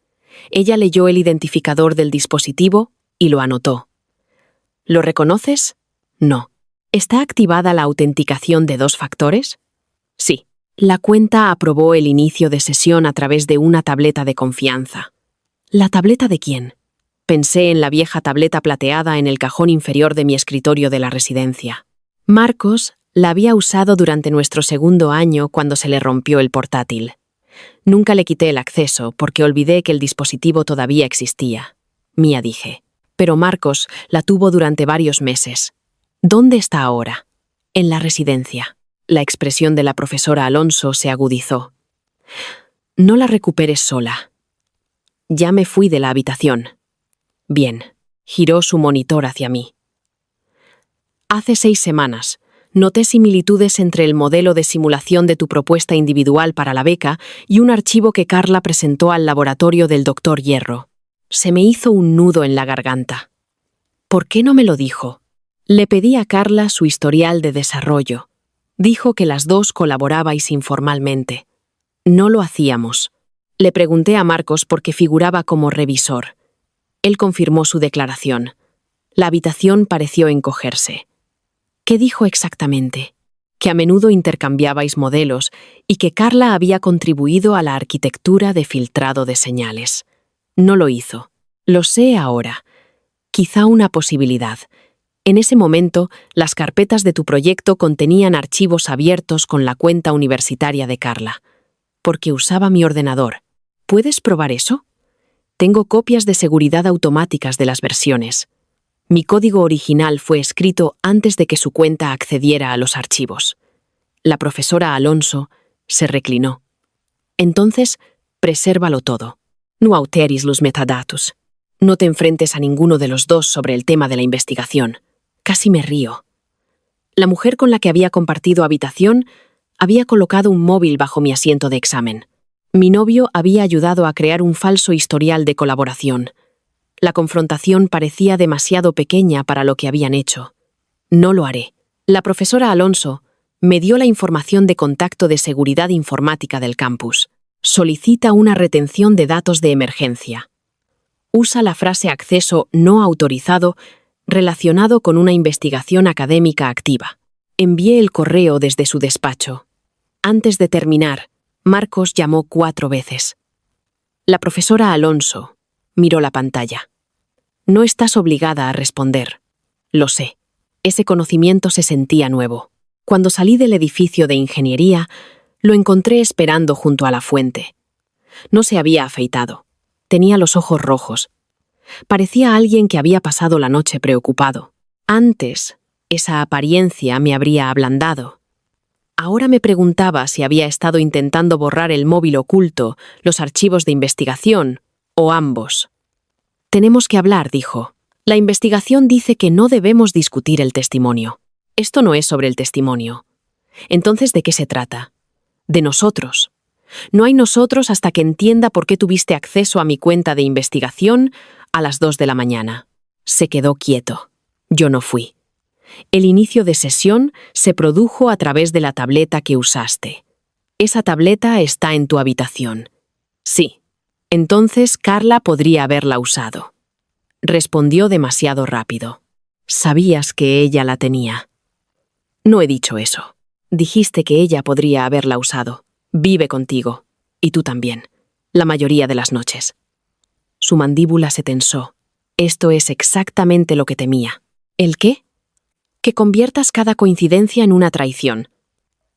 Ella leyó el identificador del dispositivo y lo anotó. ¿Lo reconoces? No. ¿Está activada la autenticación de 2 factores? Sí. La cuenta aprobó el inicio de sesión a través de una tableta de confianza. ¿La tableta de quién? Pensé en la vieja tableta plateada en el cajón inferior de mi escritorio de la residencia. Marcos la había usado durante nuestro segundo año cuando se le rompió el portátil. Nunca le quité el acceso porque olvidé que el dispositivo todavía existía. Mía, dije. Pero Marcos la tuvo durante varios meses. ¿Dónde está ahora? En la residencia. La expresión de la profesora Alonso se agudizó. No la recuperes sola. Ya me fui de la habitación. Bien. Giró su monitor hacia mí. Hace 6 semanas, noté similitudes entre el modelo de simulación de tu propuesta individual para la beca y un archivo que Carla presentó al laboratorio del Dr. Hierro. Se me hizo un nudo en la garganta. ¿Por qué no me lo dijo? Le pedí a Carla su historial de desarrollo. Dijo que las dos colaborabais informalmente. No lo hacíamos. Le pregunté a Marcos porque figuraba como revisor. Él confirmó su declaración. La habitación pareció encogerse. ¿Qué dijo exactamente? Que a menudo intercambiabais modelos y que Carla había contribuido a la arquitectura de filtrado de señales. No lo hizo. Lo sé ahora. Quizá una posibilidad. En ese momento, las carpetas de tu proyecto contenían archivos abiertos con la cuenta universitaria de Carla. Porque usaba mi ordenador. ¿Puedes probar eso? Tengo copias de seguridad automáticas de las versiones. Mi código original fue escrito antes de que su cuenta accediera a los archivos. La profesora Alonso se reclinó. Entonces, presérvalo todo. No alteris los metadatos. No te enfrentes a ninguno de los dos sobre el tema de la investigación. Casi me río. La mujer con la que había compartido habitación había colocado un móvil bajo mi asiento de examen. Mi novio había ayudado a crear un falso historial de colaboración. La confrontación parecía demasiado pequeña para lo que habían hecho. No lo haré. La profesora Alonso me dio la información de contacto de seguridad informática del campus. Solicita una retención de datos de emergencia. Usa la frase acceso no autorizado relacionado con una investigación académica activa. Envié el correo desde su despacho. Antes de terminar, Marcos llamó 4 veces. La profesora Alonso miró la pantalla. No estás obligada a responder. Lo sé. Ese conocimiento se sentía nuevo. Cuando salí del edificio de ingeniería, lo encontré esperando junto a la fuente. No se había afeitado. Tenía los ojos rojos. Parecía alguien que había pasado la noche preocupado. Antes, esa apariencia me habría ablandado. Ahora me preguntaba si había estado intentando borrar el móvil oculto, los archivos de investigación, o ambos. Tenemos que hablar, dijo. La investigación dice que no debemos discutir el testimonio. Esto no es sobre el testimonio. Entonces, ¿de qué se trata? De nosotros. No hay nosotros hasta que entienda por qué tuviste acceso a mi cuenta de investigación a las 2 de la mañana. Se quedó quieto. Yo no fui. El inicio de sesión se produjo a través de la tableta que usaste. Esa tableta está en tu habitación. Sí. Entonces Carla podría haberla usado. Respondió demasiado rápido. Sabías que ella la tenía. No he dicho eso. Dijiste que ella podría haberla usado. Vive contigo. Y tú también. La mayoría de las noches. Su mandíbula se tensó. Esto es exactamente lo que temía. ¿El qué? Que conviertas cada coincidencia en una traición.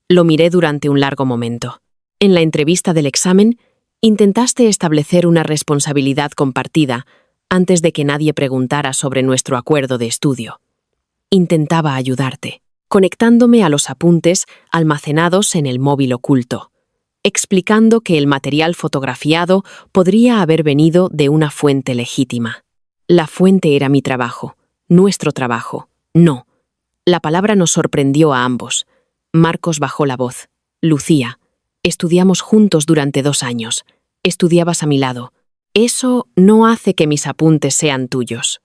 Lo miré durante un largo momento. En la entrevista del examen, intentaste establecer una responsabilidad compartida antes de que nadie preguntara sobre nuestro acuerdo de estudio. Intentaba ayudarte, conectándome a los apuntes almacenados en el móvil oculto, explicando que el material fotografiado podría haber venido de una fuente legítima. La fuente era mi trabajo, nuestro trabajo. No. La palabra nos sorprendió a ambos. Marcos bajó la voz. Lucía, estudiamos juntos durante 2 años. Estudiabas a mi lado. Eso no hace que mis apuntes sean tuyos.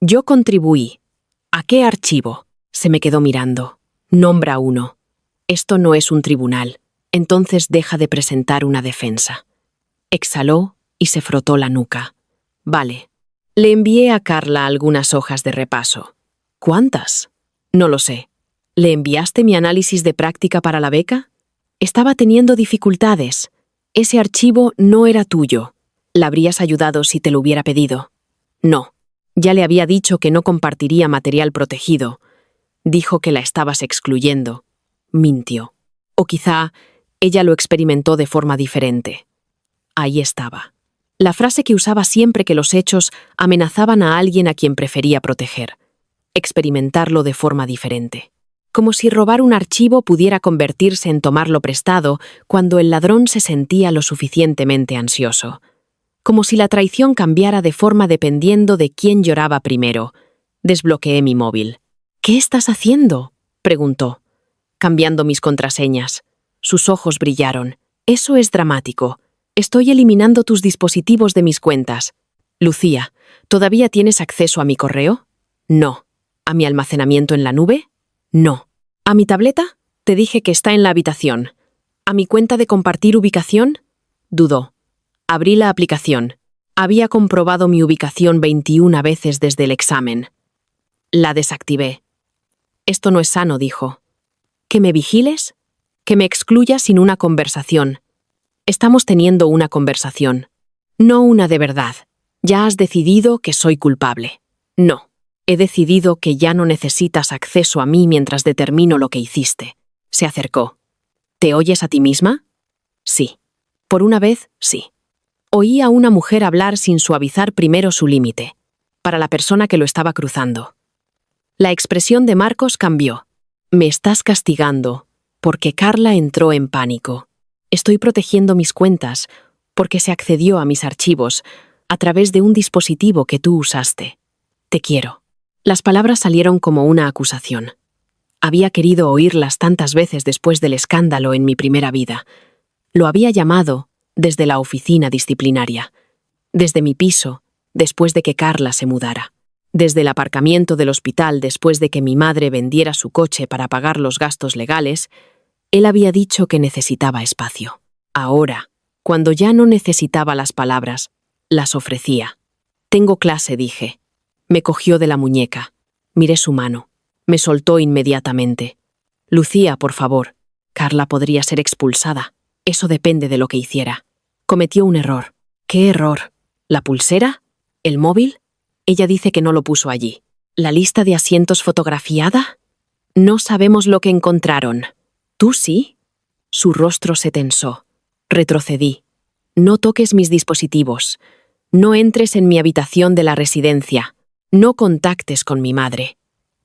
Yo contribuí. ¿A qué archivo? Se me quedó mirando. Nombra uno. Esto no es un tribunal. Entonces deja de presentar una defensa. Exhaló y se frotó la nuca. Vale. Le envié a Carla algunas hojas de repaso. ¿Cuántas? No lo sé. ¿Le enviaste mi análisis de práctica para la beca? Estaba teniendo dificultades. Ese archivo no era tuyo. ¿La habrías ayudado si te lo hubiera pedido? No. Ya le había dicho que no compartiría material protegido. Dijo que la estabas excluyendo. Mintió. O quizá ella lo experimentó de forma diferente. Ahí estaba. La frase que usaba siempre que los hechos amenazaban a alguien a quien prefería proteger. Experimentarlo de forma diferente. Como si robar un archivo pudiera convertirse en tomarlo prestado cuando el ladrón se sentía lo suficientemente ansioso. Como si la traición cambiara de forma dependiendo de quién lloraba primero. Desbloqueé mi móvil. ¿Qué estás haciendo?, preguntó. Cambiando mis contraseñas. Sus ojos brillaron. Eso es dramático. Estoy eliminando tus dispositivos de mis cuentas. Lucía, ¿todavía tienes acceso a mi correo? No. ¿A mi almacenamiento en la nube? No. ¿A mi tableta? Te dije que está en la habitación. ¿A mi cuenta de compartir ubicación? Dudó. Abrí la aplicación. Había comprobado mi ubicación 21 veces desde el examen. La desactivé. Esto no es sano, dijo. ¿Que me vigiles? Que me excluyas sin una conversación. Estamos teniendo una conversación. No una de verdad. Ya has decidido que soy culpable. No. He decidido que ya no necesitas acceso a mí mientras determino lo que hiciste. Se acercó. ¿Te oyes a ti misma? Sí. Por una vez, sí. Oí a una mujer hablar sin suavizar primero su límite, para la persona que lo estaba cruzando. La expresión de Marcos cambió. Me estás castigando, porque Carla entró en pánico. Estoy protegiendo mis cuentas, porque se accedió a mis archivos a través de un dispositivo que tú usaste. Te quiero. Las palabras salieron como una acusación. Había querido oírlas tantas veces después del escándalo en mi primera vida. Lo había llamado desde la oficina disciplinaria, desde mi piso, después de que Carla se mudara, desde el aparcamiento del hospital después de que mi madre vendiera su coche para pagar los gastos legales. Él había dicho que necesitaba espacio. Ahora, cuando ya no necesitaba las palabras, las ofrecía. Tengo clase, dije. Me cogió de la muñeca. Miré su mano. Me soltó inmediatamente. Lucía, por favor. Carla podría ser expulsada. Eso depende de lo que hiciera. Cometió un error. ¿Qué error? ¿La pulsera? ¿El móvil? Ella dice que no lo puso allí. ¿La lista de asientos fotografiada? No sabemos lo que encontraron. ¿Tú sí? Su rostro se tensó. Retrocedí. No toques mis dispositivos. No entres en mi habitación de la residencia. No contactes con mi madre.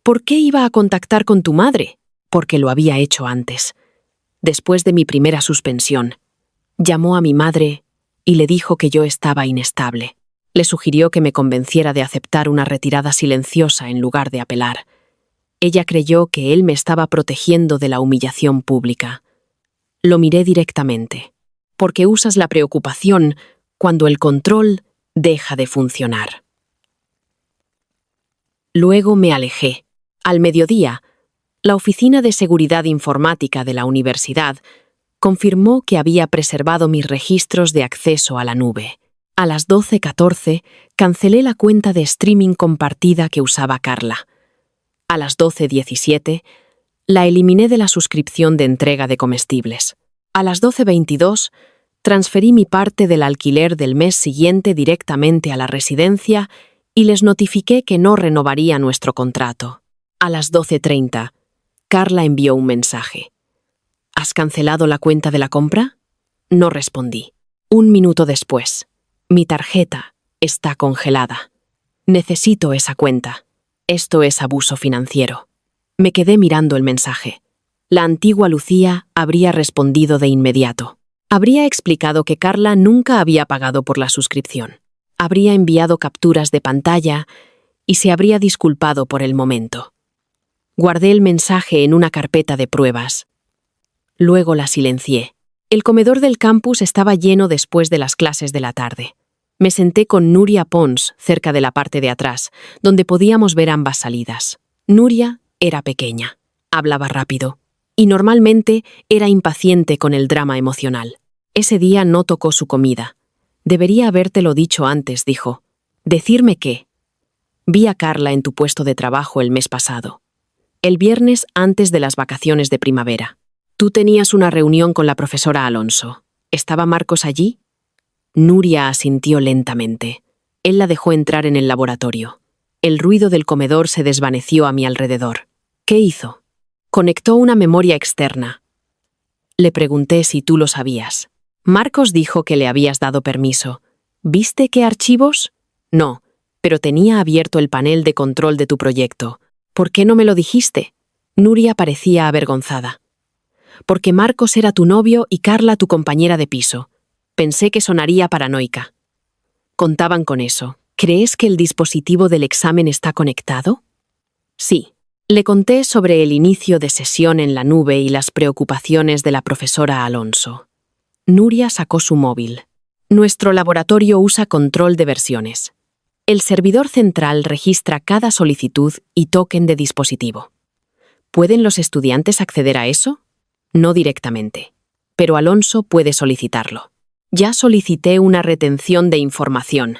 ¿Por qué iba a contactar con tu madre? Porque lo había hecho antes. Después de mi primera suspensión. Llamó a mi madre y le dijo que yo estaba inestable. Le sugirió que me convenciera de aceptar una retirada silenciosa en lugar de apelar. Ella creyó que él me estaba protegiendo de la humillación pública. Lo miré directamente. Porque usas la preocupación cuando el control deja de funcionar. Luego me alejé. Al mediodía, la Oficina de Seguridad Informática de la universidad confirmó que había preservado mis registros de acceso a la nube. A las 12:14 cancelé la cuenta de streaming compartida que usaba Carla. A las 12:17 la eliminé de la suscripción de entrega de comestibles. A las 12:22 transferí mi parte del alquiler del mes siguiente directamente a la residencia y les notifiqué que no renovaría nuestro contrato. A las 12:30, Carla envió un mensaje. ¿Has cancelado la cuenta de la compra? No respondí. 1 minuto después, mi tarjeta está congelada. Necesito esa cuenta. Esto es abuso financiero. Me quedé mirando el mensaje. La antigua Lucía habría respondido de inmediato. Habría explicado que Carla nunca había pagado por la suscripción. Habría enviado capturas de pantalla y se habría disculpado por el momento. Guardé el mensaje en una carpeta de pruebas. Luego la silencié. El comedor del campus estaba lleno después de las clases de la tarde. Me senté con Nuria Pons cerca de la parte de atrás, donde podíamos ver ambas salidas. Nuria era pequeña, hablaba rápido y normalmente era impaciente con el drama emocional. Ese día no tocó su comida. Debería habértelo dicho antes, dijo. ¿Decirme qué? Vi a Carla en tu puesto de trabajo el mes pasado. El viernes antes de las vacaciones de primavera. Tú tenías una reunión con la profesora Alonso. ¿Estaba Marcos allí? Nuria asintió lentamente. Él la dejó entrar en el laboratorio. El ruido del comedor se desvaneció a mi alrededor. ¿Qué hizo? Conectó una memoria externa. Le pregunté si tú lo sabías. Marcos dijo que le habías dado permiso. ¿Viste qué archivos? No, pero tenía abierto el panel de control de tu proyecto. ¿Por qué no me lo dijiste? Nuria parecía avergonzada. Porque Marcos era tu novio y Carla tu compañera de piso. Pensé que sonaría paranoica. Contaban con eso. ¿Crees que el dispositivo del examen está conectado? Sí. Le conté sobre el inicio de sesión en la nube y las preocupaciones de la profesora Alonso. Nuria sacó su móvil. Nuestro laboratorio usa control de versiones. El servidor central registra cada solicitud y token de dispositivo. ¿Pueden los estudiantes acceder a eso? No directamente, pero Alonso puede solicitarlo. Ya solicité una retención de información.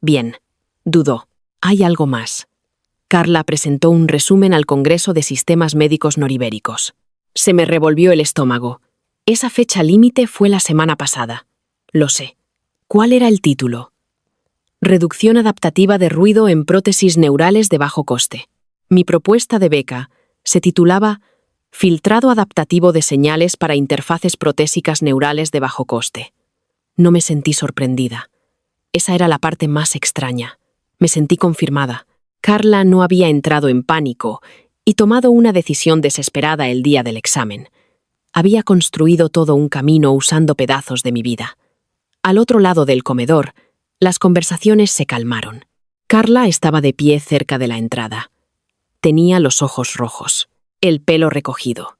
Bien, dudó. Hay algo más. Carla presentó un resumen al Congreso de Sistemas Médicos Noribéricos. Se me revolvió el estómago. Esa fecha límite fue la semana pasada. Lo sé. ¿Cuál era el título? Reducción adaptativa de ruido en prótesis neurales de bajo coste. Mi propuesta de beca se titulaba Filtrado adaptativo de señales para interfaces protésicas neurales de bajo coste. No me sentí sorprendida. Esa era la parte más extraña. Me sentí confirmada. Carla no había entrado en pánico y tomado una decisión desesperada el día del examen. Había construido todo un camino usando pedazos de mi vida. Al otro lado del comedor, las conversaciones se calmaron. Carla estaba de pie cerca de la entrada. Tenía los ojos rojos, el pelo recogido.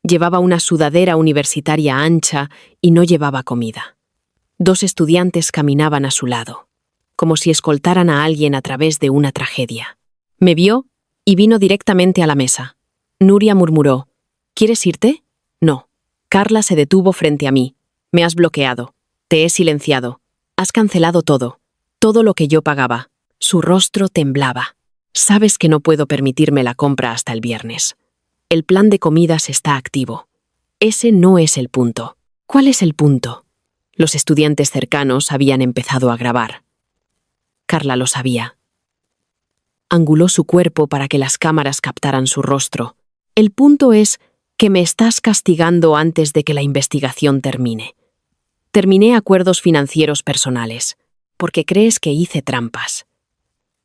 Llevaba una sudadera universitaria ancha y no llevaba comida. 2 estudiantes caminaban a su lado, como si escoltaran a alguien a través de una tragedia. Me vio y vino directamente a la mesa. Nuria murmuró, ¿quieres irte? No. Carla se detuvo frente a mí. Me has bloqueado. Te he silenciado. Has cancelado todo. Todo lo que yo pagaba. Su rostro temblaba. Sabes que no puedo permitirme la compra hasta el viernes. El plan de comidas está activo. Ese no es el punto. ¿Cuál es el punto? Los estudiantes cercanos habían empezado a grabar. Carla lo sabía. Anguló su cuerpo para que las cámaras captaran su rostro. El punto es que me estás castigando antes de que la investigación termine. Terminé acuerdos financieros personales, porque crees que hice trampas.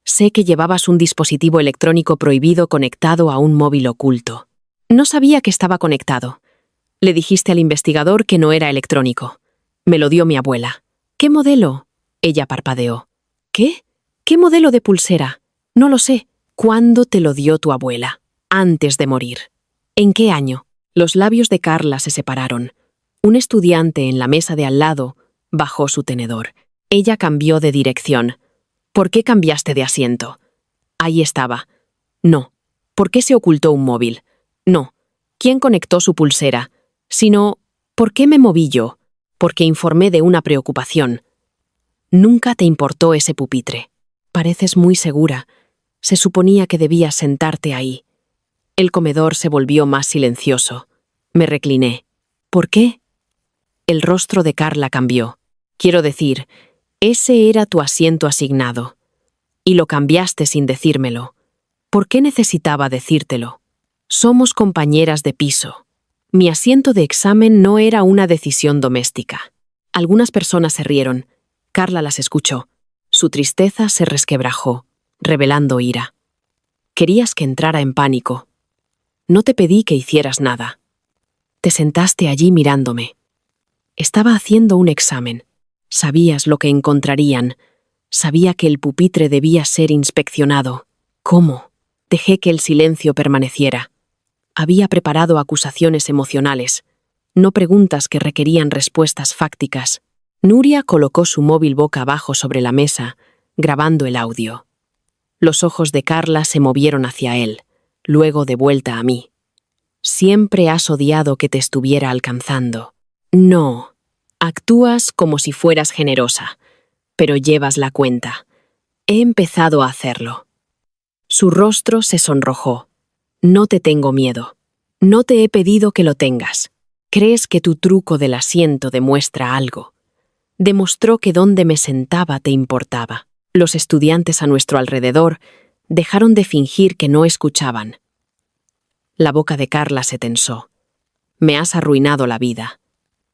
Sé que llevabas un dispositivo electrónico prohibido conectado a un móvil oculto. No sabía que estaba conectado. Le dijiste al investigador que no era electrónico. Me lo dio mi abuela. ¿Qué modelo? Ella parpadeó. ¿Qué? ¿Qué modelo de pulsera? No lo sé. ¿Cuándo te lo dio tu abuela? Antes de morir. ¿En qué año? Los labios de Carla se separaron. Un estudiante en la mesa de al lado bajó su tenedor. Ella cambió de dirección. ¿Por qué cambiaste de asiento? Ahí estaba. No. ¿Por qué se ocultó un móvil? No. ¿Quién conectó su pulsera? Sino, ¿por qué me moví yo? Porque informé de una preocupación. Nunca te importó ese pupitre. Pareces muy segura. Se suponía que debías sentarte ahí. El comedor se volvió más silencioso. Me recliné. ¿Por qué? El rostro de Carla cambió. Quiero decir, ese era tu asiento asignado. Y lo cambiaste sin decírmelo. ¿Por qué necesitaba decírtelo? Somos compañeras de piso. Mi asiento de examen no era una decisión doméstica. Algunas personas se rieron. Carla las escuchó. Su tristeza se resquebrajó, revelando ira. Querías que entrara en pánico. No te pedí que hicieras nada. Te sentaste allí mirándome. Estaba haciendo un examen. Sabías lo que encontrarían. Sabía que el pupitre debía ser inspeccionado. ¿Cómo? Dejé que el silencio permaneciera. Había preparado acusaciones emocionales, no preguntas que requerían respuestas fácticas. Nuria colocó su móvil boca abajo sobre la mesa, grabando el audio. Los ojos de Carla se movieron hacia él, luego de vuelta a mí. Siempre has odiado que te estuviera alcanzando. No, actúas como si fueras generosa, pero llevas la cuenta. He empezado a hacerlo. Su rostro se sonrojó. No te tengo miedo. No te he pedido que lo tengas. ¿Crees que tu truco del asiento demuestra algo? Demostró que donde me sentaba te importaba. Los estudiantes a nuestro alrededor dejaron de fingir que no escuchaban. La boca de Carla se tensó. Me has arruinado la vida.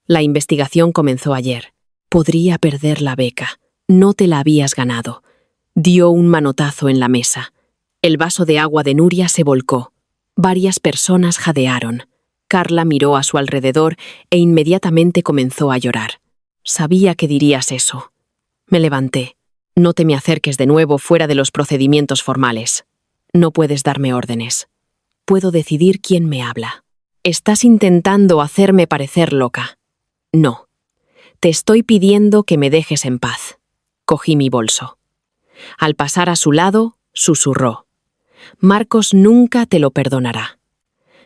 La investigación comenzó ayer. Podría perder la beca. No te la habías ganado. Dio un manotazo en la mesa. El vaso de agua de Nuria se volcó. Varias personas jadearon. Carla miró a su alrededor e inmediatamente comenzó a llorar. Sabía que dirías eso. Me levanté. No te me acerques de nuevo fuera de los procedimientos formales. No puedes darme órdenes. Puedo decidir quién me habla. Estás intentando hacerme parecer loca. No. Te estoy pidiendo que me dejes en paz. Cogí mi bolso. Al pasar a su lado, susurró. Marcos nunca te lo perdonará.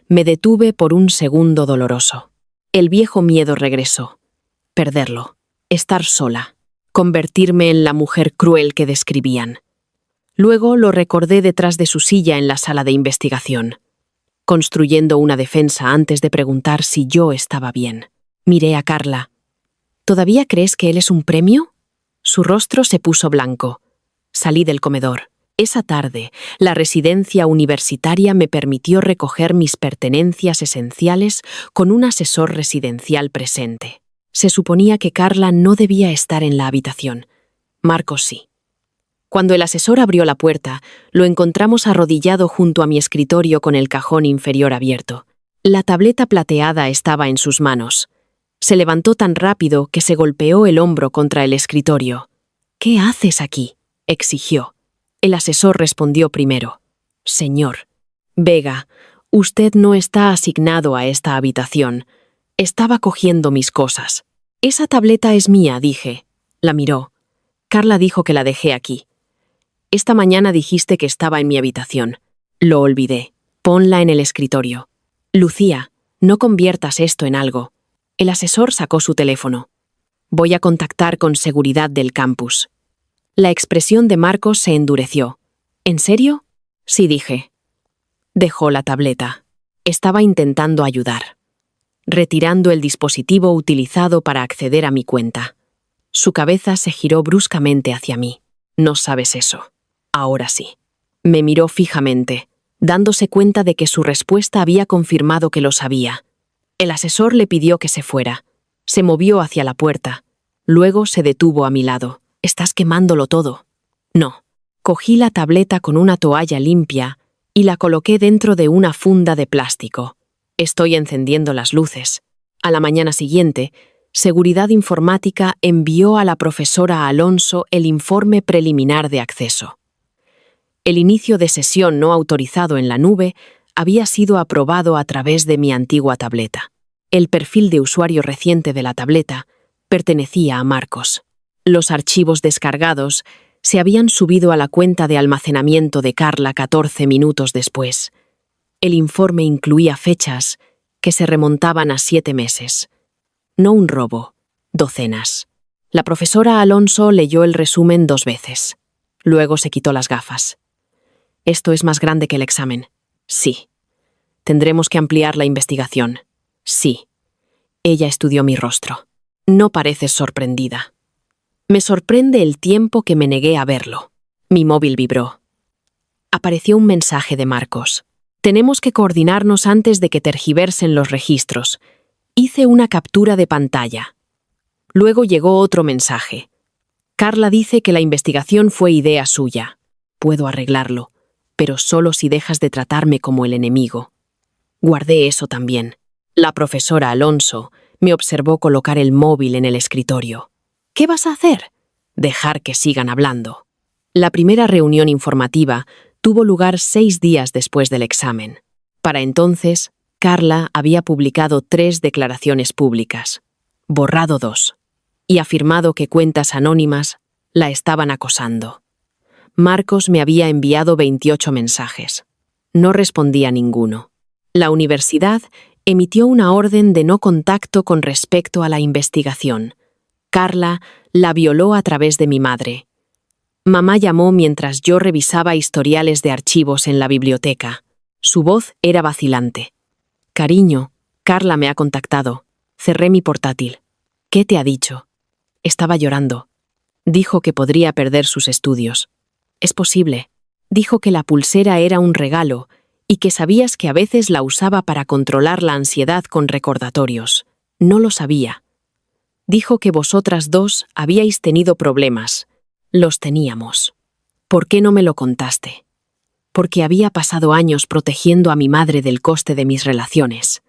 Me detuve por un segundo doloroso. El viejo miedo regresó. Perderlo. Estar sola. Convertirme en la mujer cruel que describían. Luego lo recordé detrás de su silla en la sala de investigación, construyendo una defensa antes de preguntar si yo estaba bien. Miré a Carla. ¿Todavía crees que él es un premio? Su rostro se puso blanco. Salí del comedor. Esa tarde, la residencia universitaria me permitió recoger mis pertenencias esenciales con un asesor residencial presente. Se suponía que Carla no debía estar en la habitación. Marcos sí. Cuando el asesor abrió la puerta, lo encontramos arrodillado junto a mi escritorio con el cajón inferior abierto. La tableta plateada estaba en sus manos. Se levantó tan rápido que se golpeó el hombro contra el escritorio. «¿Qué haces aquí?», exigió. El asesor respondió primero. «Señor Vega, usted no está asignado a esta habitación. Estaba cogiendo mis cosas». «Esa tableta es mía», dije. La miró. «Carla dijo que la dejé aquí. Esta mañana dijiste que estaba en mi habitación. Lo olvidé. Ponla en el escritorio». «Lucía, no conviertas esto en algo». El asesor sacó su teléfono. «Voy a contactar con seguridad del campus». La expresión de Marcos se endureció. «¿En serio?». «Sí», dije. Dejó la tableta. Estaba intentando ayudar, retirando el dispositivo utilizado para acceder a mi cuenta. Su cabeza se giró bruscamente hacia mí. «No sabes eso. Ahora sí». Me miró fijamente, dándose cuenta de que su respuesta había confirmado que lo sabía. El asesor le pidió que se fuera. Se movió hacia la puerta. Luego se detuvo a mi lado. «Estás quemándolo todo». «No». Cogí la tableta con una toalla limpia y la coloqué dentro de una funda de plástico. «Estoy encendiendo las luces». A la mañana siguiente, Seguridad Informática envió a la profesora Alonso el informe preliminar de acceso. El inicio de sesión no autorizado en la nube había sido aprobado a través de mi antigua tableta. El perfil de usuario reciente de la tableta pertenecía a Marcos. Los archivos descargados se habían subido a la cuenta de almacenamiento de Carla 14 minutos después. El informe incluía fechas que se remontaban a 7 meses. No un robo, docenas. La profesora Alonso leyó el resumen 2 veces. Luego se quitó las gafas. «¿Esto es más grande que el examen?». «Sí». «¿Tendremos que ampliar la investigación?». «Sí». Ella estudió mi rostro. «No pareces sorprendida». «Me sorprende el tiempo que me negué a verlo». Mi móvil vibró. Apareció un mensaje de Marcos. «Tenemos que coordinarnos antes de que tergiversen los registros». Hice una captura de pantalla. Luego llegó otro mensaje. «Carla dice que la investigación fue idea suya. Puedo arreglarlo, pero solo si dejas de tratarme como el enemigo». Guardé eso también. La profesora Alonso me observó colocar el móvil en el escritorio. «¿Qué vas a hacer?». «Dejar que sigan hablando». La primera reunión informativa tuvo lugar 6 días después del examen. Para entonces, Carla había publicado 3 declaraciones públicas, borrado 2, y afirmado que cuentas anónimas la estaban acosando. Marcos me había enviado 28 mensajes. No respondía a ninguno. La universidad emitió una orden de no contacto con respecto a la investigación. Carla la violó a través de mi madre. Mamá llamó mientras yo revisaba historiales de archivos en la biblioteca. Su voz era vacilante. Cariño, Carla me ha contactado. Cerré mi portátil. ¿Qué te ha dicho? Estaba llorando. Dijo que podría perder sus estudios. Es posible. Dijo que la pulsera era un regalo y que sabías que a veces la usaba para controlar la ansiedad con recordatorios. No lo sabía. Dijo que vosotras dos habíais tenido problemas. Los teníamos. ¿Por qué no me lo contaste? Porque había pasado años protegiendo a mi madre del coste de mis relaciones.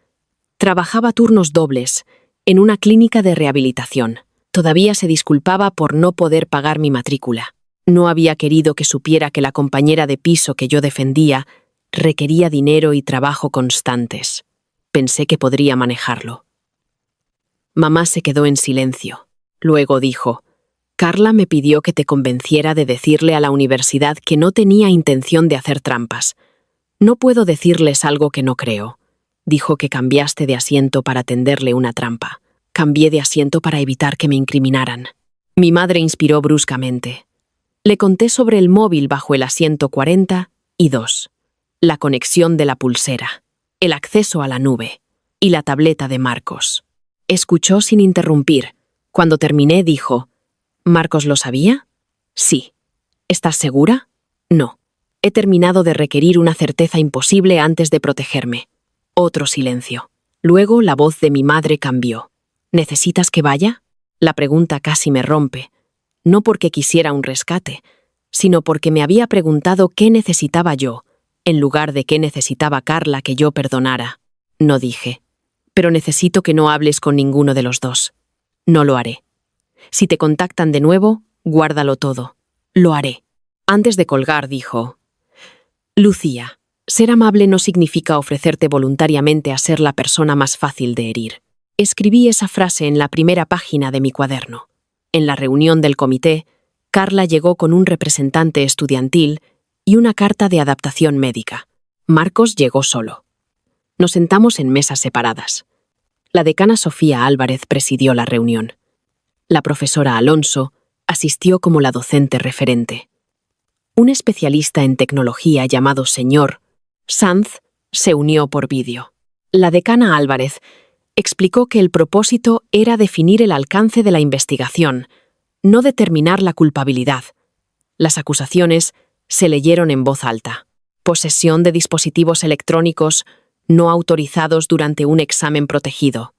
Trabajaba turnos dobles en una clínica de rehabilitación. Todavía se disculpaba por no poder pagar mi matrícula. No había querido que supiera que la compañera de piso que yo defendía requería dinero y trabajo constantes. Pensé que podría manejarlo. Mamá se quedó en silencio. Luego dijo: Carla me pidió que te convenciera de decirle a la universidad que no tenía intención de hacer trampas. No puedo decirles algo que no creo. Dijo que cambiaste de asiento para tenderle una trampa. Cambié de asiento para evitar que me incriminaran. Mi madre inspiró bruscamente. Le conté sobre el móvil bajo el asiento 42, la conexión de la pulsera, el acceso a la nube y la tableta de Marcos. Escuchó sin interrumpir. Cuando terminé, dijo: ¿Marcos lo sabía? Sí. ¿Estás segura? No. He terminado de requerir una certeza imposible antes de protegerme. Otro silencio. Luego la voz de mi madre cambió. ¿Necesitas que vaya? La pregunta casi me rompe. No porque quisiera un rescate, sino porque me había preguntado qué necesitaba yo, en lugar de qué necesitaba Carla que yo perdonara. No dije: pero necesito que no hables con ninguno de los dos. No lo haré. Si te contactan de nuevo, guárdalo todo. Lo haré. Antes de colgar, dijo: Lucía, ser amable no significa ofrecerte voluntariamente a ser la persona más fácil de herir. Escribí esa frase en la primera página de mi cuaderno. En la reunión del comité, Carla llegó con un representante estudiantil y una carta de adaptación médica. Marcos llegó solo. Nos sentamos en mesas separadas. La decana Sofía Álvarez presidió la reunión. La profesora Alonso asistió como la docente referente. Un especialista en tecnología llamado señor Sanz se unió por vídeo. La decana Álvarez explicó que el propósito era definir el alcance de la investigación, no determinar la culpabilidad. Las acusaciones se leyeron en voz alta. Posesión de dispositivos electrónicos no autorizados durante un examen protegido.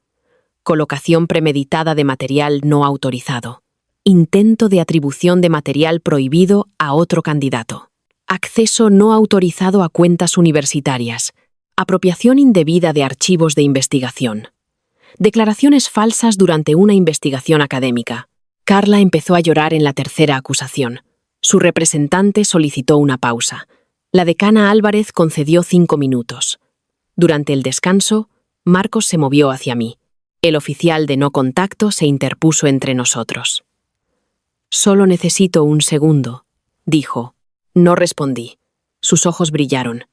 Colocación premeditada de material no autorizado. Intento de atribución de material prohibido a otro candidato. Acceso no autorizado a cuentas universitarias. Apropiación indebida de archivos de investigación. Declaraciones falsas durante una investigación académica. Carla empezó a llorar en la tercera acusación. Su representante solicitó una pausa. La decana Álvarez concedió 5 minutos. Durante el descanso, Marcos se movió hacia mí. El oficial de no contacto se interpuso entre nosotros. «Solo necesito un segundo», dijo. No respondí. Sus ojos brillaron.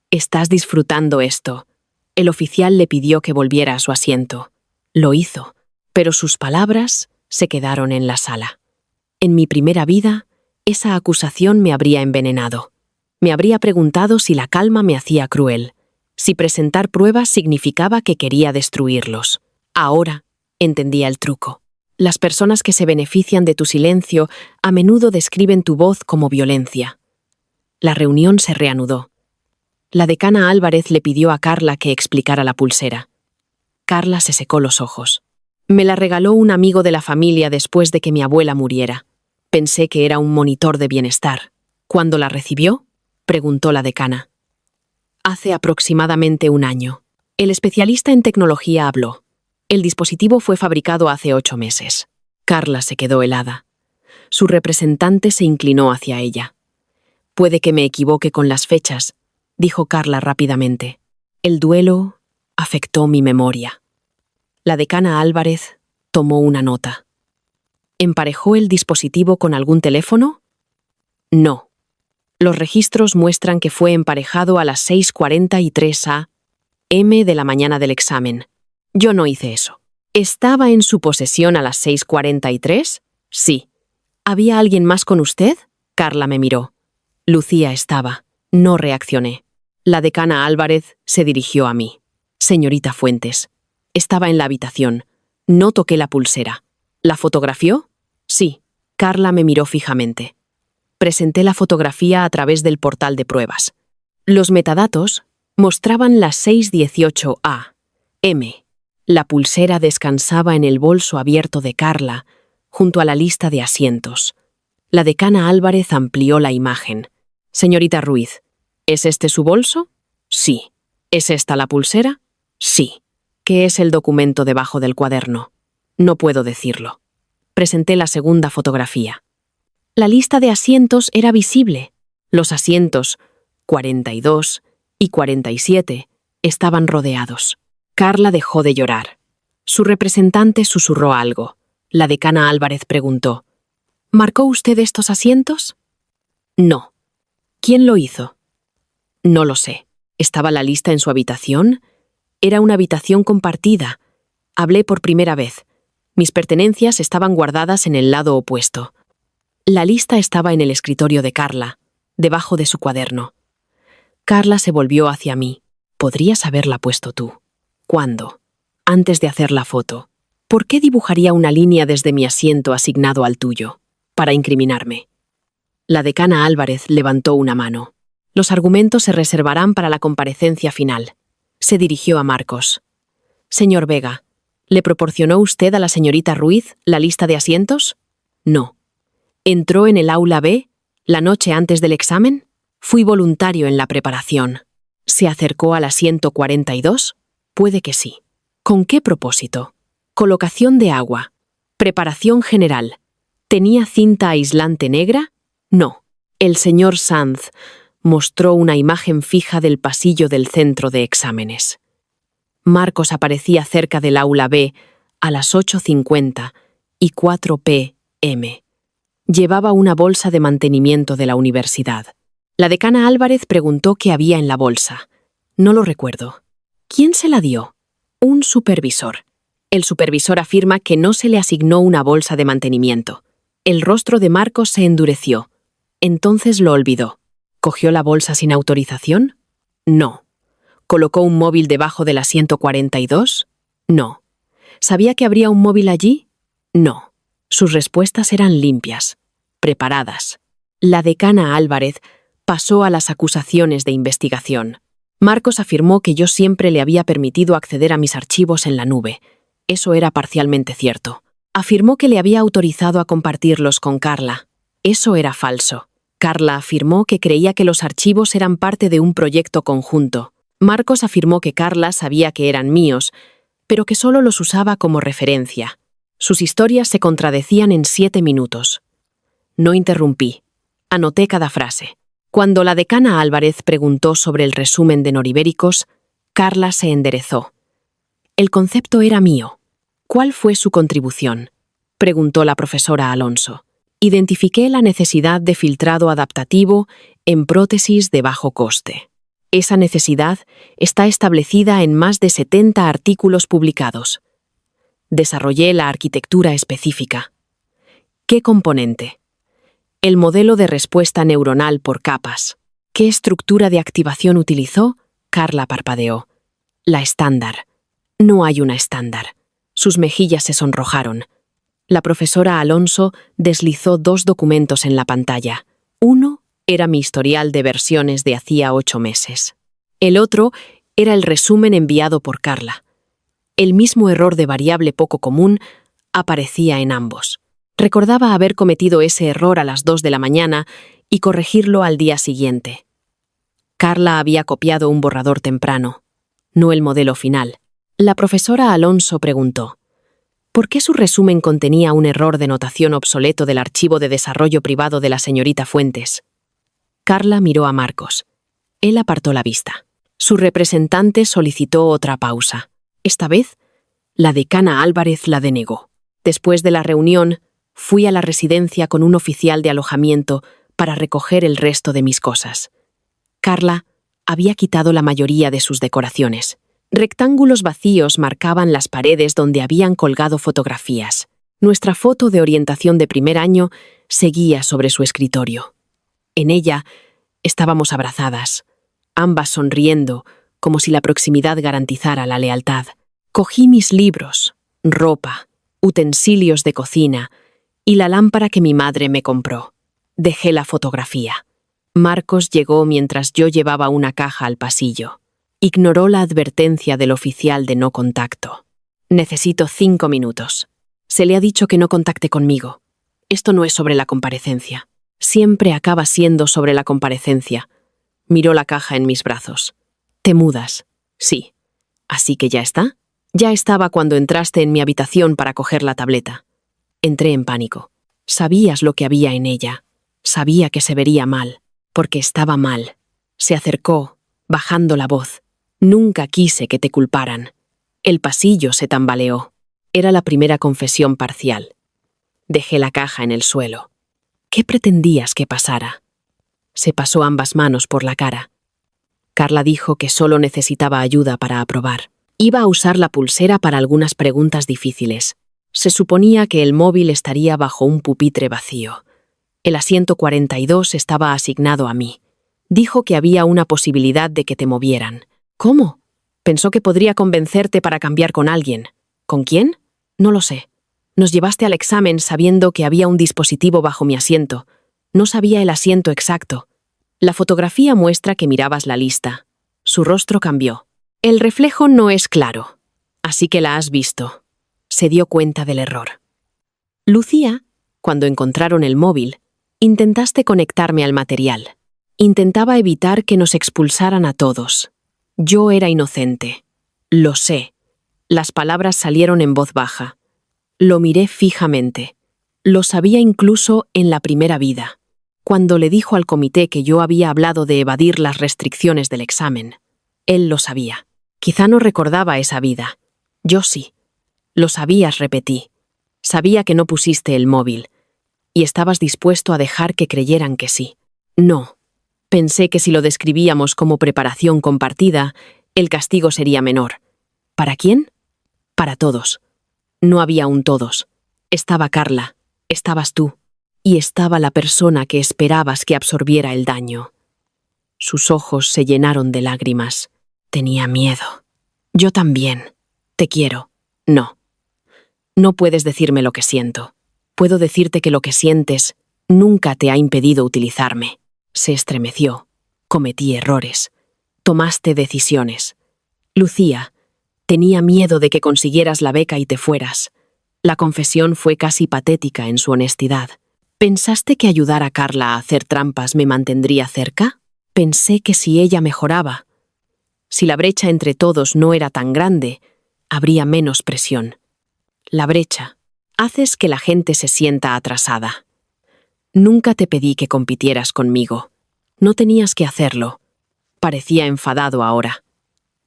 «¿Estás disfrutando esto?» El oficial le pidió que volviera a su asiento. Lo hizo, pero sus palabras se quedaron en la sala. En mi primera vida, esa acusación me habría envenenado. Me habría preguntado si la calma me hacía cruel, si presentar pruebas significaba que quería destruirlos. Ahora entendía el truco. Las personas que se benefician de tu silencio a menudo describen tu voz como violencia. La reunión se reanudó. La decana Álvarez le pidió a Carla que explicara la pulsera. Carla se secó los ojos. Me la regaló un amigo de la familia después de que mi abuela muriera. Pensé que era un monitor de bienestar. ¿Cuándo la recibió?, preguntó la decana. Hace aproximadamente un año. El especialista en tecnología habló. El dispositivo fue fabricado hace 8 meses. Carla se quedó helada. Su representante se inclinó hacia ella. Puede que me equivoque con las fechas, dijo Carla rápidamente. El duelo afectó mi memoria. La decana Álvarez tomó una nota. ¿Emparejó el dispositivo con algún teléfono? No. Los registros muestran que fue emparejado a las 6:43 a.m. de la mañana del examen. Yo no hice eso. ¿Estaba en su posesión a las 6:43? Sí. ¿Había alguien más con usted? Carla me miró. Lucía estaba. No reaccioné. La decana Álvarez se dirigió a mí. Señorita Fuentes. Estaba en la habitación. No toqué la pulsera. ¿La fotografió? Sí. Carla me miró fijamente. Presenté la fotografía a través del portal de pruebas. Los metadatos mostraban las 6:18 a.m. La pulsera descansaba en el bolso abierto de Carla, junto a la lista de asientos. La decana Álvarez amplió la imagen. Señorita Ruiz, ¿es este su bolso? Sí. ¿Es esta la pulsera? Sí. ¿Qué es el documento debajo del cuaderno? No puedo decirlo. Presenté la segunda fotografía. La lista de asientos era visible. Los asientos 42 y 47 estaban rodeados. Carla dejó de llorar. Su representante susurró algo. La decana Álvarez preguntó: ¿Marcó usted estos asientos? No. ¿Quién lo hizo? No lo sé. ¿Estaba la lista en su habitación? Era una habitación compartida. Hablé por primera vez. Mis pertenencias estaban guardadas en el lado opuesto. La lista estaba en el escritorio de Carla, debajo de su cuaderno. Carla se volvió hacia mí. ¿Podrías haberla puesto tú? ¿Cuándo? Antes de hacer la foto. ¿Por qué dibujaría una línea desde mi asiento asignado al tuyo? Para incriminarme. La decana Álvarez levantó una mano. Los argumentos se reservarán para la comparecencia final. Se dirigió a Marcos. Señor Vega, ¿le proporcionó usted a la señorita Ruiz la lista de asientos? No. ¿Entró en el aula B la noche antes del examen? Fui voluntario en la preparación. ¿Se acercó al asiento 42? Puede que sí. ¿Con qué propósito? Colocación de agua. Preparación general. ¿Tenía cinta aislante negra? No. El señor Sanz mostró una imagen fija del pasillo del centro de exámenes. Marcos aparecía cerca del aula B a las 8:50 y 4 p.m. Llevaba una bolsa de mantenimiento de la universidad. La decana Álvarez preguntó qué había en la bolsa. No lo recuerdo. ¿Quién se la dio? Un supervisor. El supervisor afirma que no se le asignó una bolsa de mantenimiento. El rostro de Marcos se endureció. Entonces lo olvidó. ¿Cogió la bolsa sin autorización? No. ¿Colocó un móvil debajo del asiento 42? No. ¿Sabía que habría un móvil allí? No. Sus respuestas eran limpias, preparadas. La decana Álvarez pasó a las acusaciones de investigación. Marcos afirmó que yo siempre le había permitido acceder a mis archivos en la nube. Eso era parcialmente cierto. Afirmó que le había autorizado a compartirlos con Carla. Eso era falso. Carla afirmó que creía que los archivos eran parte de un proyecto conjunto. Marcos afirmó que Carla sabía que eran míos, pero que solo los usaba como referencia. Sus historias se contradecían en 7 minutos. No interrumpí. Anoté cada frase. Cuando la decana Álvarez preguntó sobre el resumen de Noribéricos, Carla se enderezó. El concepto era mío. ¿Cuál fue su contribución? Preguntó la profesora Alonso. Identifiqué la necesidad de filtrado adaptativo en prótesis de bajo coste. Esa necesidad está establecida en más de 70 artículos publicados. Desarrollé la arquitectura específica. ¿Qué componente? El modelo de respuesta neuronal por capas. ¿Qué estructura de activación utilizó? Carla parpadeó. La estándar. No hay una estándar. Sus mejillas se sonrojaron. La profesora Alonso deslizó 2 documentos en la pantalla. Uno era mi historial de versiones de hacía 8 meses. El otro era el resumen enviado por Carla. El mismo error de variable poco común aparecía en ambos. Recordaba haber cometido ese error a las 2 de la mañana y corregirlo al día siguiente. Carla había copiado un borrador temprano, no el modelo final. La profesora Alonso preguntó: ¿por qué su resumen contenía un error de notación obsoleto del archivo de desarrollo privado de la señorita Fuentes? Carla miró a Marcos. Él apartó la vista. Su representante solicitó otra pausa. Esta vez, la decana Álvarez la denegó. Después de la reunión, fui a la residencia con un oficial de alojamiento para recoger el resto de mis cosas. Carla había quitado la mayoría de sus decoraciones. Rectángulos vacíos marcaban las paredes donde habían colgado fotografías. Nuestra foto de orientación de primer año seguía sobre su escritorio. En ella estábamos abrazadas, ambas sonriendo, como si la proximidad garantizara la lealtad. Cogí mis libros, ropa, utensilios de cocina y la lámpara que mi madre me compró. Dejé la fotografía. Marcos llegó mientras yo llevaba una caja al pasillo. Ignoró la advertencia del oficial de no contacto. Necesito 5 minutos. Se le ha dicho que no contacte conmigo. Esto no es sobre la comparecencia. Siempre acaba siendo sobre la comparecencia. Miró la caja en mis brazos. ¿Te mudas? Sí. ¿Así que ya está? Ya estaba cuando entraste en mi habitación para coger la tableta. Entré en pánico. Sabías lo que había en ella. Sabía que se vería mal, porque estaba mal. Se acercó, bajando la voz. Nunca quise que te culparan. El pasillo se tambaleó. Era la primera confesión parcial. Dejé la caja en el suelo. ¿Qué pretendías que pasara? Se pasó ambas manos por la cara. Carla dijo que solo necesitaba ayuda para aprobar. Iba a usar la pulsera para algunas preguntas difíciles. Se suponía que el móvil estaría bajo un pupitre vacío. El asiento 42 estaba asignado a mí. Dijo que había una posibilidad de que te movieran. ¿Cómo? Pensó que podría convencerte para cambiar con alguien. ¿Con quién? No lo sé. Nos llevaste al examen sabiendo que había un dispositivo bajo mi asiento. No sabía el asiento exacto. La fotografía muestra que mirabas la lista. Su rostro cambió. El reflejo no es claro. Así que la has visto. Se dio cuenta del error. Lucía, cuando encontraron el móvil, intentaste conectarme al material. Intentaba evitar que nos expulsaran a todos. Yo era inocente. Lo sé. Las palabras salieron en voz baja. Lo miré fijamente. Lo sabía incluso en la primera vida, cuando le dijo al comité que yo había hablado de evadir las restricciones del examen. Él lo sabía. Quizá no recordaba esa vida. Yo sí. Lo sabías, repetí. Sabía que no pusiste el móvil. Y estabas dispuesto a dejar que creyeran que sí. No. Pensé que si lo describíamos como preparación compartida, el castigo sería menor. ¿Para quién? Para todos. No había un todos. Estaba Carla, estabas tú, y estaba la persona que esperabas que absorbiera el daño. Sus ojos se llenaron de lágrimas. Tenía miedo. Yo también. Te quiero. No. No puedes decirme lo que siento. Puedo decirte que lo que sientes nunca te ha impedido utilizarme. Se estremeció. Cometí errores. Tomaste decisiones. Lucía, tenía miedo de que consiguieras la beca y te fueras. La confesión fue casi patética en su honestidad. ¿Pensaste que ayudar a Carla a hacer trampas me mantendría cerca? Pensé que si ella mejoraba, si la brecha entre todos no era tan grande, habría menos presión. La brecha. Haces que la gente se sienta atrasada. Nunca te pedí que compitieras conmigo. No tenías que hacerlo. Parecía enfadado ahora.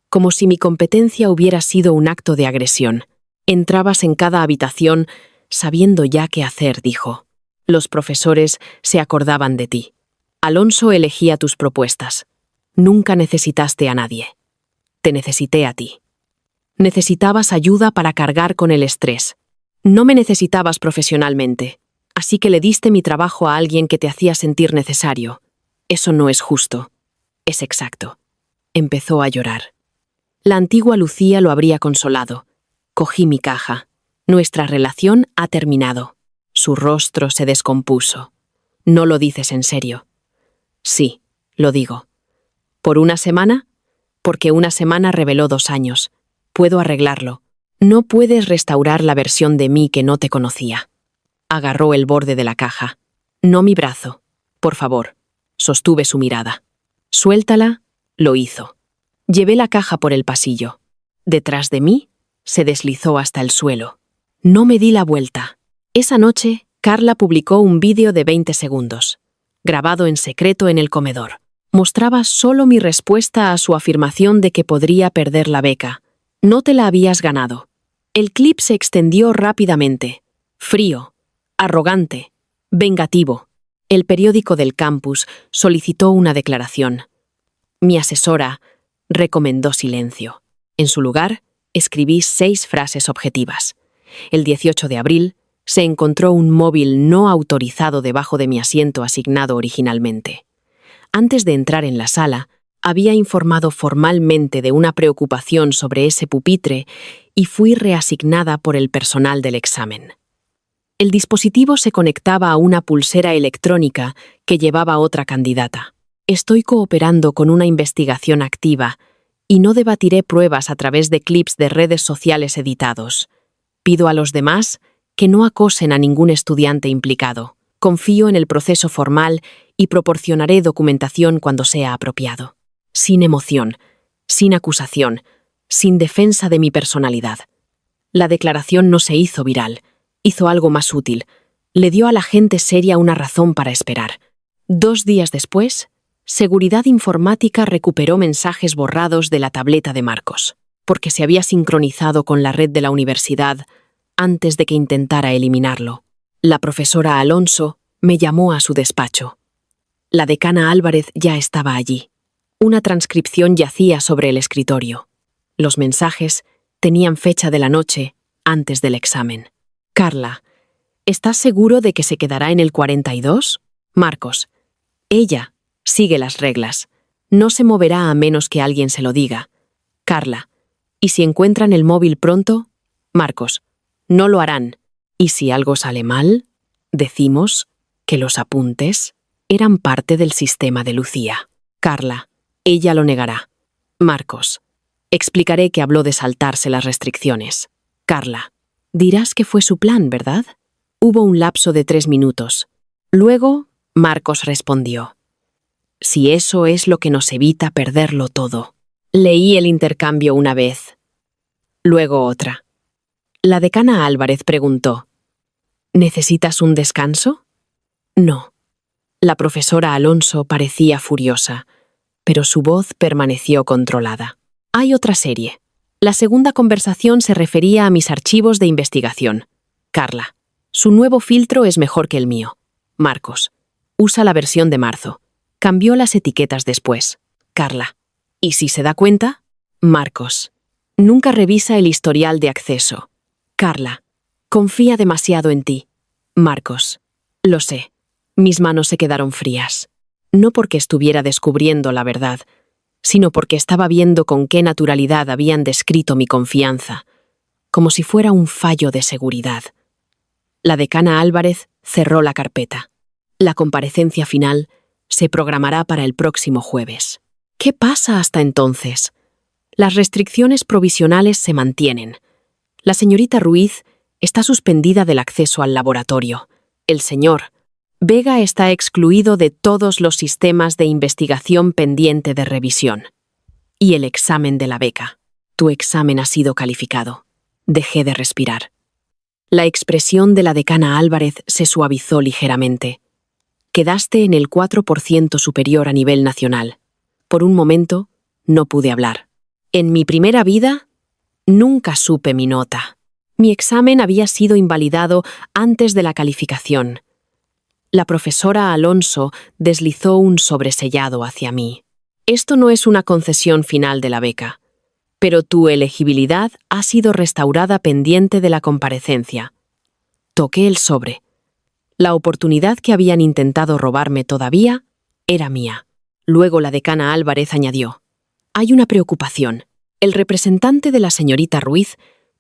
Como si mi competencia hubiera sido un acto de agresión. Entrabas en cada habitación sabiendo ya qué hacer, dijo. Los profesores se acordaban de ti. Alonso elegía tus propuestas. Nunca necesitaste a nadie. Te necesité a ti. Necesitabas ayuda para cargar con el estrés. No me necesitabas profesionalmente, así que le diste mi trabajo a alguien que te hacía sentir necesario. Eso no es justo. Es exacto. Empezó a llorar. La antigua Lucía lo habría consolado. Cogí mi caja. Nuestra relación ha terminado. Su rostro se descompuso. ¿No lo dices en serio? Sí, lo digo. ¿Por una semana? Porque una semana reveló 2 años. Puedo arreglarlo. No puedes restaurar la versión de mí que no te conocía. Agarró el borde de la caja. No mi brazo. Por favor. Sostuve su mirada. Suéltala. Lo hizo. Llevé la caja por el pasillo. Detrás de mí, se deslizó hasta el suelo. No me di la vuelta. Esa noche, Carla publicó un vídeo de 20 segundos, grabado en secreto en el comedor. Mostraba solo mi respuesta a su afirmación de que podría perder la beca. No te la habías ganado. El clip se extendió rápidamente. Frío, arrogante, vengativo. El periódico del campus solicitó una declaración. Mi asesora recomendó silencio. En su lugar, escribí 6 frases objetivas. El 18 de abril, se encontró un móvil no autorizado debajo de mi asiento asignado originalmente. Antes de entrar en la sala, Había informado formalmente de una preocupación sobre ese pupitre y fui reasignada por el personal del examen. El dispositivo se conectaba a una pulsera electrónica que llevaba otra candidata. Estoy cooperando con una investigación activa y no debatiré pruebas a través de clips de redes sociales editados. Pido a los demás que no acosen a ningún estudiante implicado. Confío en el proceso formal y proporcionaré documentación cuando sea apropiado. Sin emoción, sin acusación, sin defensa de mi personalidad. La declaración no se hizo viral. Hizo algo más útil. Le dio a la gente seria una razón para esperar. 2 días después, Seguridad Informática recuperó mensajes borrados de la tableta de Marcos, porque se había sincronizado con la red de la universidad antes de que intentara eliminarlo. La profesora Alonso me llamó a su despacho. La decana Álvarez ya estaba allí. Una transcripción yacía sobre el escritorio. Los mensajes tenían fecha de la noche antes del examen. Carla, ¿estás seguro de que se quedará en el 42? Marcos, ella sigue las reglas. No se moverá a menos que alguien se lo diga. Carla, ¿y si encuentran el móvil pronto? Marcos, no lo harán. ¿Y si algo sale mal? Decimos que los apuntes eran parte del sistema de Lucía. Carla, ella lo negará. Marcos, explicaré que habló de saltarse las restricciones. Carla, dirás que fue su plan, ¿verdad? Hubo un lapso de 3 minutos. Luego, Marcos respondió. Si eso es lo que nos evita perderlo todo. Leí el intercambio una vez. Luego otra. La decana Álvarez preguntó. ¿Necesitas un descanso? No. La profesora Alonso parecía furiosa, pero su voz permaneció controlada. Hay otra serie. La segunda conversación se refería a mis archivos de investigación. Carla, su nuevo filtro es mejor que el mío. Marcos, usa la versión de marzo. Cambió las etiquetas después. Carla, ¿y si se da cuenta? Marcos, nunca revisa el historial de acceso. Carla, confía demasiado en ti. Marcos, lo sé. Mis manos se quedaron frías. No porque estuviera descubriendo la verdad, sino porque estaba viendo con qué naturalidad habían descrito mi confianza, como si fuera un fallo de seguridad. La decana Álvarez cerró la carpeta. La comparecencia final se programará para el próximo jueves. ¿Qué pasa hasta entonces? Las restricciones provisionales se mantienen. La señorita Ruiz está suspendida del acceso al laboratorio. El señor Vega está excluido de todos los sistemas de investigación pendiente de revisión. Y el examen de la beca. Tu examen ha sido calificado. Dejé de respirar. La expresión de la decana Álvarez se suavizó ligeramente. Quedaste en el 4% superior a nivel nacional. Por un momento, no pude hablar. En mi primera vida, nunca supe mi nota. Mi examen había sido invalidado antes de la calificación. La profesora Alonso deslizó un sobresellado hacia mí. Esto no es una concesión final de la beca, pero tu elegibilidad ha sido restaurada pendiente de la comparecencia. Toqué el sobre. La oportunidad que habían intentado robarme todavía era mía. Luego la decana Álvarez añadió. Hay una preocupación. El representante de la señorita Ruiz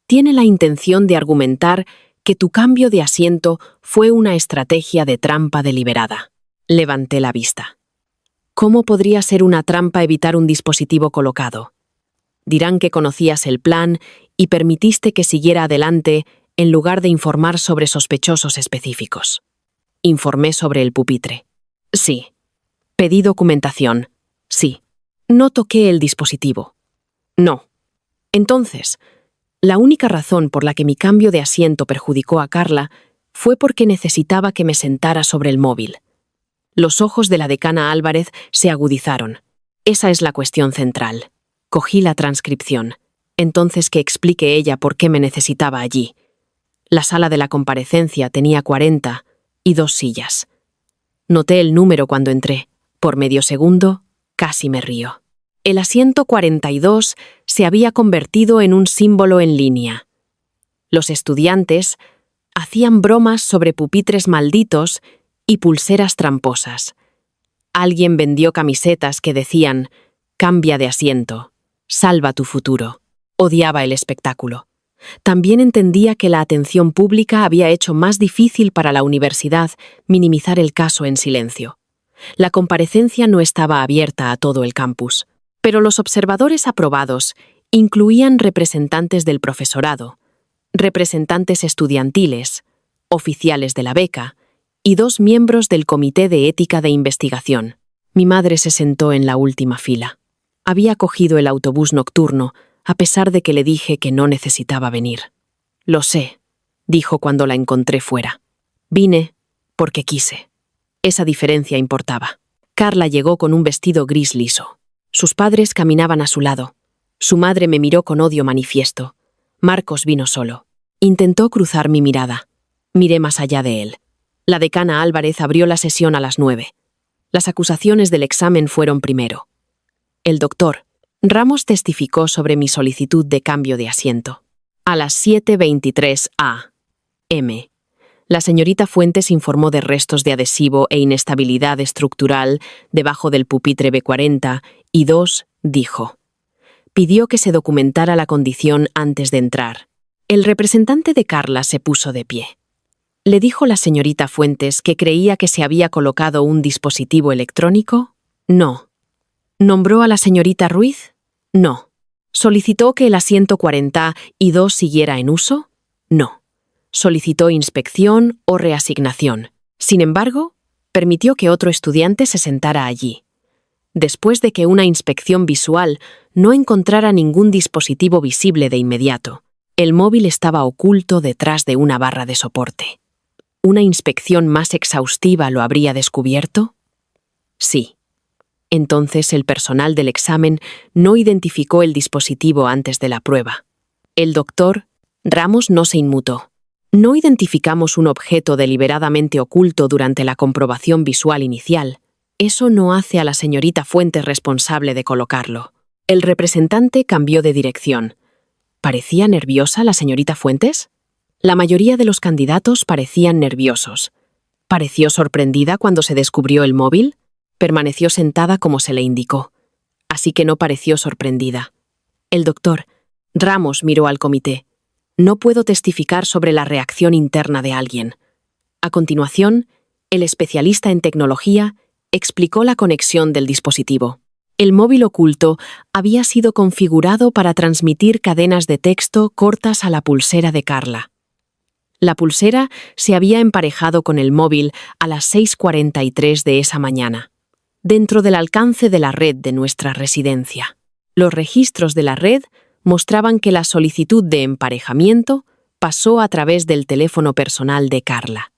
tiene la intención de argumentar que tu cambio de asiento fue una estrategia de trampa deliberada. Levanté la vista. ¿Cómo podría ser una trampa evitar un dispositivo colocado? Dirán que conocías el plan y permitiste que siguiera adelante en lugar de informar sobre sospechosos específicos. Informé sobre el pupitre. Sí. Pedí documentación. Sí. No toqué el dispositivo. No. Entonces, la única razón por la que mi cambio de asiento perjudicó a Carla fue porque necesitaba que me sentara sobre el móvil. Los ojos de la decana Álvarez se agudizaron. Esa es la cuestión central. Cogí la transcripción. Entonces que explique ella por qué me necesitaba allí. La sala de la comparecencia tenía 40 y 2 sillas. Noté el número cuando entré. Por medio segundo, casi me río. El asiento 42 se había convertido en un símbolo en línea. Los estudiantes hacían bromas sobre pupitres malditos y pulseras tramposas. Alguien vendió camisetas que decían Cambia de asiento. Salva tu futuro. Odiaba el espectáculo. También entendía que la atención pública había hecho más difícil para la universidad minimizar el caso en silencio. La comparecencia no estaba abierta a todo el campus, pero los observadores aprobados incluían representantes del profesorado, representantes estudiantiles, oficiales de la beca y 2 miembros del Comité de Ética de Investigación. Mi madre se sentó en la última fila. Había cogido el autobús nocturno, a pesar de que le dije que no necesitaba venir. Lo sé, dijo cuando la encontré fuera. Vine porque quise. Esa diferencia importaba. Carla llegó con un vestido gris liso. Sus padres caminaban a su lado. Su madre me miró con odio manifiesto. Marcos vino solo. Intentó cruzar mi mirada. Miré más allá de él. La decana Álvarez abrió la sesión a las 9. Las acusaciones del examen fueron primero. El doctor Ramos testificó sobre mi solicitud de cambio de asiento. A las 7:23 a.m. La señorita Fuentes informó de restos de adhesivo e inestabilidad estructural debajo del pupitre B40 y 2, dijo. Pidió que se documentara la condición antes de entrar. El representante de Carla se puso de pie. ¿Le dijo la señorita Fuentes que creía que se había colocado un dispositivo electrónico? No. ¿Nombró a la señorita Ruiz? No. ¿Solicitó que el asiento 40 y 2 siguiera en uso? No. ¿Solicitó inspección o reasignación? Sin embargo, permitió que otro estudiante se sentara allí. Después de que una inspección visual no encontrara ningún dispositivo visible de inmediato, el móvil estaba oculto detrás de una barra de soporte. ¿Una inspección más exhaustiva lo habría descubierto? Sí. Entonces el personal del examen no identificó el dispositivo antes de la prueba. El doctor Ramos no se inmutó. No identificamos un objeto deliberadamente oculto durante la comprobación visual inicial. Eso no hace a la señorita Fuentes responsable de colocarlo. El representante cambió de dirección. ¿Parecía nerviosa la señorita Fuentes? La mayoría de los candidatos parecían nerviosos. ¿Pareció sorprendida cuando se descubrió el móvil? Permaneció sentada como se le indicó, así que no pareció sorprendida. El doctor Ramos miró al comité. No puedo testificar sobre la reacción interna de alguien. A continuación, el especialista en tecnología explicó la conexión del dispositivo. El móvil oculto había sido configurado para transmitir cadenas de texto cortas a la pulsera de Carla. La pulsera se había emparejado con el móvil a las 6:43 de esa mañana, dentro del alcance de la red de nuestra residencia. Los registros de la red mostraban que la solicitud de emparejamiento pasó a través del teléfono personal de Carla,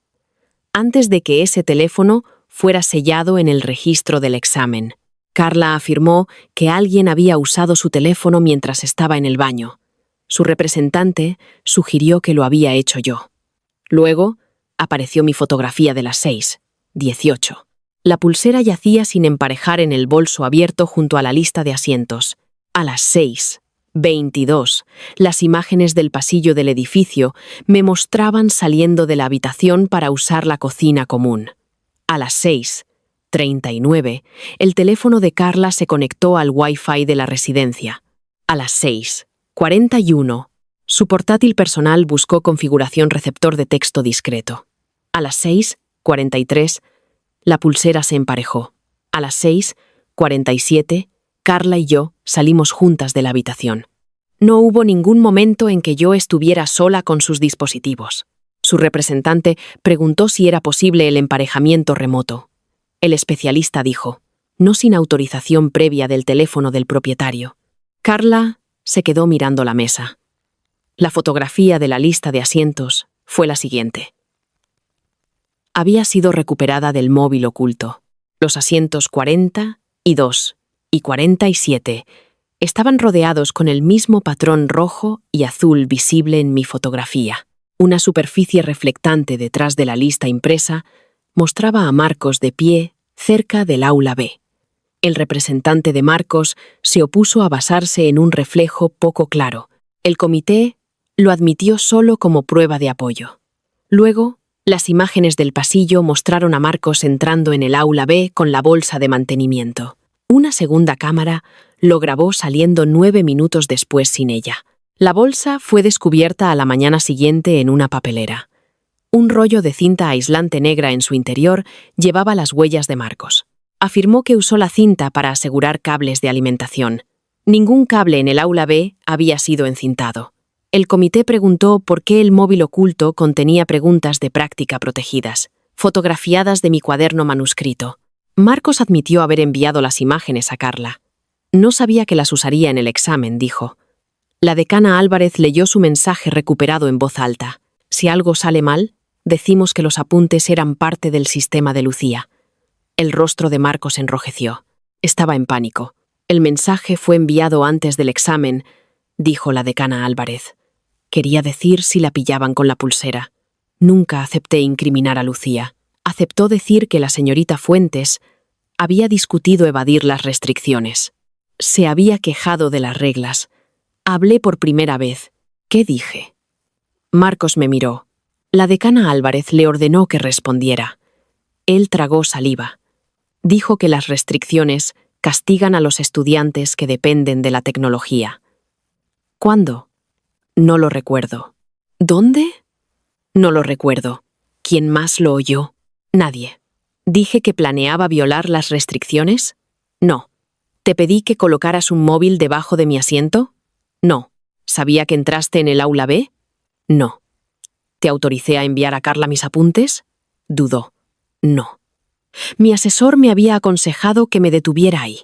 antes de que ese teléfono fuera sellado en el registro del examen. Carla afirmó que alguien había usado su teléfono mientras estaba en el baño. Su representante sugirió que lo había hecho yo. Luego apareció mi fotografía de las 6:18. La pulsera yacía sin emparejar en el bolso abierto junto a la lista de asientos. A las 6:22, las imágenes del pasillo del edificio me mostraban saliendo de la habitación para usar la cocina común. A las 6:39, el teléfono de Carla se conectó al Wi-Fi de la residencia. A las 6:41, su portátil personal buscó configuración receptor de texto discreto. A las 6:43, la pulsera se emparejó. A las 6:47, Carla y yo salimos juntas de la habitación. No hubo ningún momento en que yo estuviera sola con sus dispositivos. Su representante preguntó si era posible el emparejamiento remoto. El especialista dijo, no sin autorización previa del teléfono del propietario. Carla se quedó mirando la mesa. La fotografía de la lista de asientos fue la siguiente. Había sido recuperada del móvil oculto. Los asientos 40 y 2 y 47 estaban rodeados con el mismo patrón rojo y azul visible en mi fotografía. Una superficie reflectante detrás de la lista impresa mostraba a Marcos de pie cerca del aula B. El representante de Marcos se opuso a basarse en un reflejo poco claro. El comité lo admitió solo como prueba de apoyo. Luego, las imágenes del pasillo mostraron a Marcos entrando en el aula B con la bolsa de mantenimiento. Una segunda cámara lo grabó saliendo 9 minutos después sin ella. La bolsa fue descubierta a la mañana siguiente en una papelera. Un rollo de cinta aislante negra en su interior llevaba las huellas de Marcos. Afirmó que usó la cinta para asegurar cables de alimentación. Ningún cable en el aula B había sido encintado. El comité preguntó por qué el móvil oculto contenía preguntas de práctica protegidas, fotografiadas de mi cuaderno manuscrito. Marcos admitió haber enviado las imágenes a Carla. No sabía que las usaría en el examen, dijo. La decana Álvarez leyó su mensaje recuperado en voz alta. Si algo sale mal, decimos que los apuntes eran parte del sistema de Lucía. El rostro de Marcos enrojeció. Estaba en pánico. El mensaje fue enviado antes del examen, dijo la decana Álvarez. Quería decir si la pillaban con la pulsera. Nunca acepté incriminar a Lucía. Aceptó decir que la señorita Fuentes había discutido evadir las restricciones. Se había quejado de las reglas. Hablé por primera vez. ¿Qué dije? Marcos me miró. La decana Álvarez le ordenó que respondiera. Él tragó saliva. Dijo que las restricciones castigan a los estudiantes que dependen de la tecnología. ¿Cuándo? No lo recuerdo. ¿Dónde? No lo recuerdo. ¿Quién más lo oyó? Nadie. ¿Dije que planeaba violar las restricciones? No. ¿Te pedí que colocaras un móvil debajo de mi asiento? No. ¿Sabía que entraste en el aula B? No. ¿Te autoricé a enviar a Carla mis apuntes? Dudó. No. Mi asesor me había aconsejado que me detuviera ahí.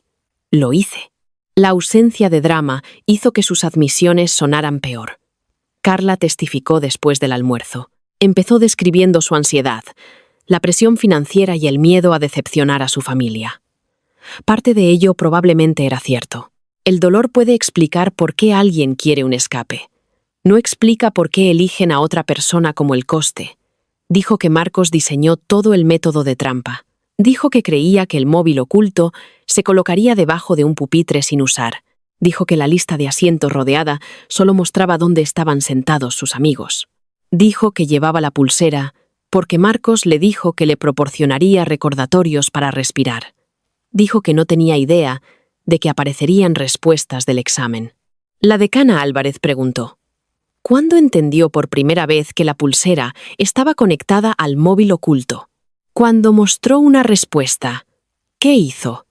Lo hice. La ausencia de drama hizo que sus admisiones sonaran peor. Carla testificó después del almuerzo. Empezó describiendo su ansiedad, la presión financiera y el miedo a decepcionar a su familia. Parte de ello probablemente era cierto. El dolor puede explicar por qué alguien quiere un escape. No explica por qué eligen a otra persona como el coste. Dijo que Marcos diseñó todo el método de trampa. Dijo que creía que el móvil oculto se colocaría debajo de un pupitre sin usar. Dijo que la lista de asientos rodeada solo mostraba dónde estaban sentados sus amigos. Dijo que llevaba la pulsera porque Marcos le dijo que le proporcionaría recordatorios para respirar. Dijo que no tenía idea de que aparecerían respuestas del examen. La decana Álvarez preguntó: ¿cuándo entendió por primera vez que la pulsera estaba conectada al móvil oculto? Cuando mostró una respuesta. ¿Qué hizo?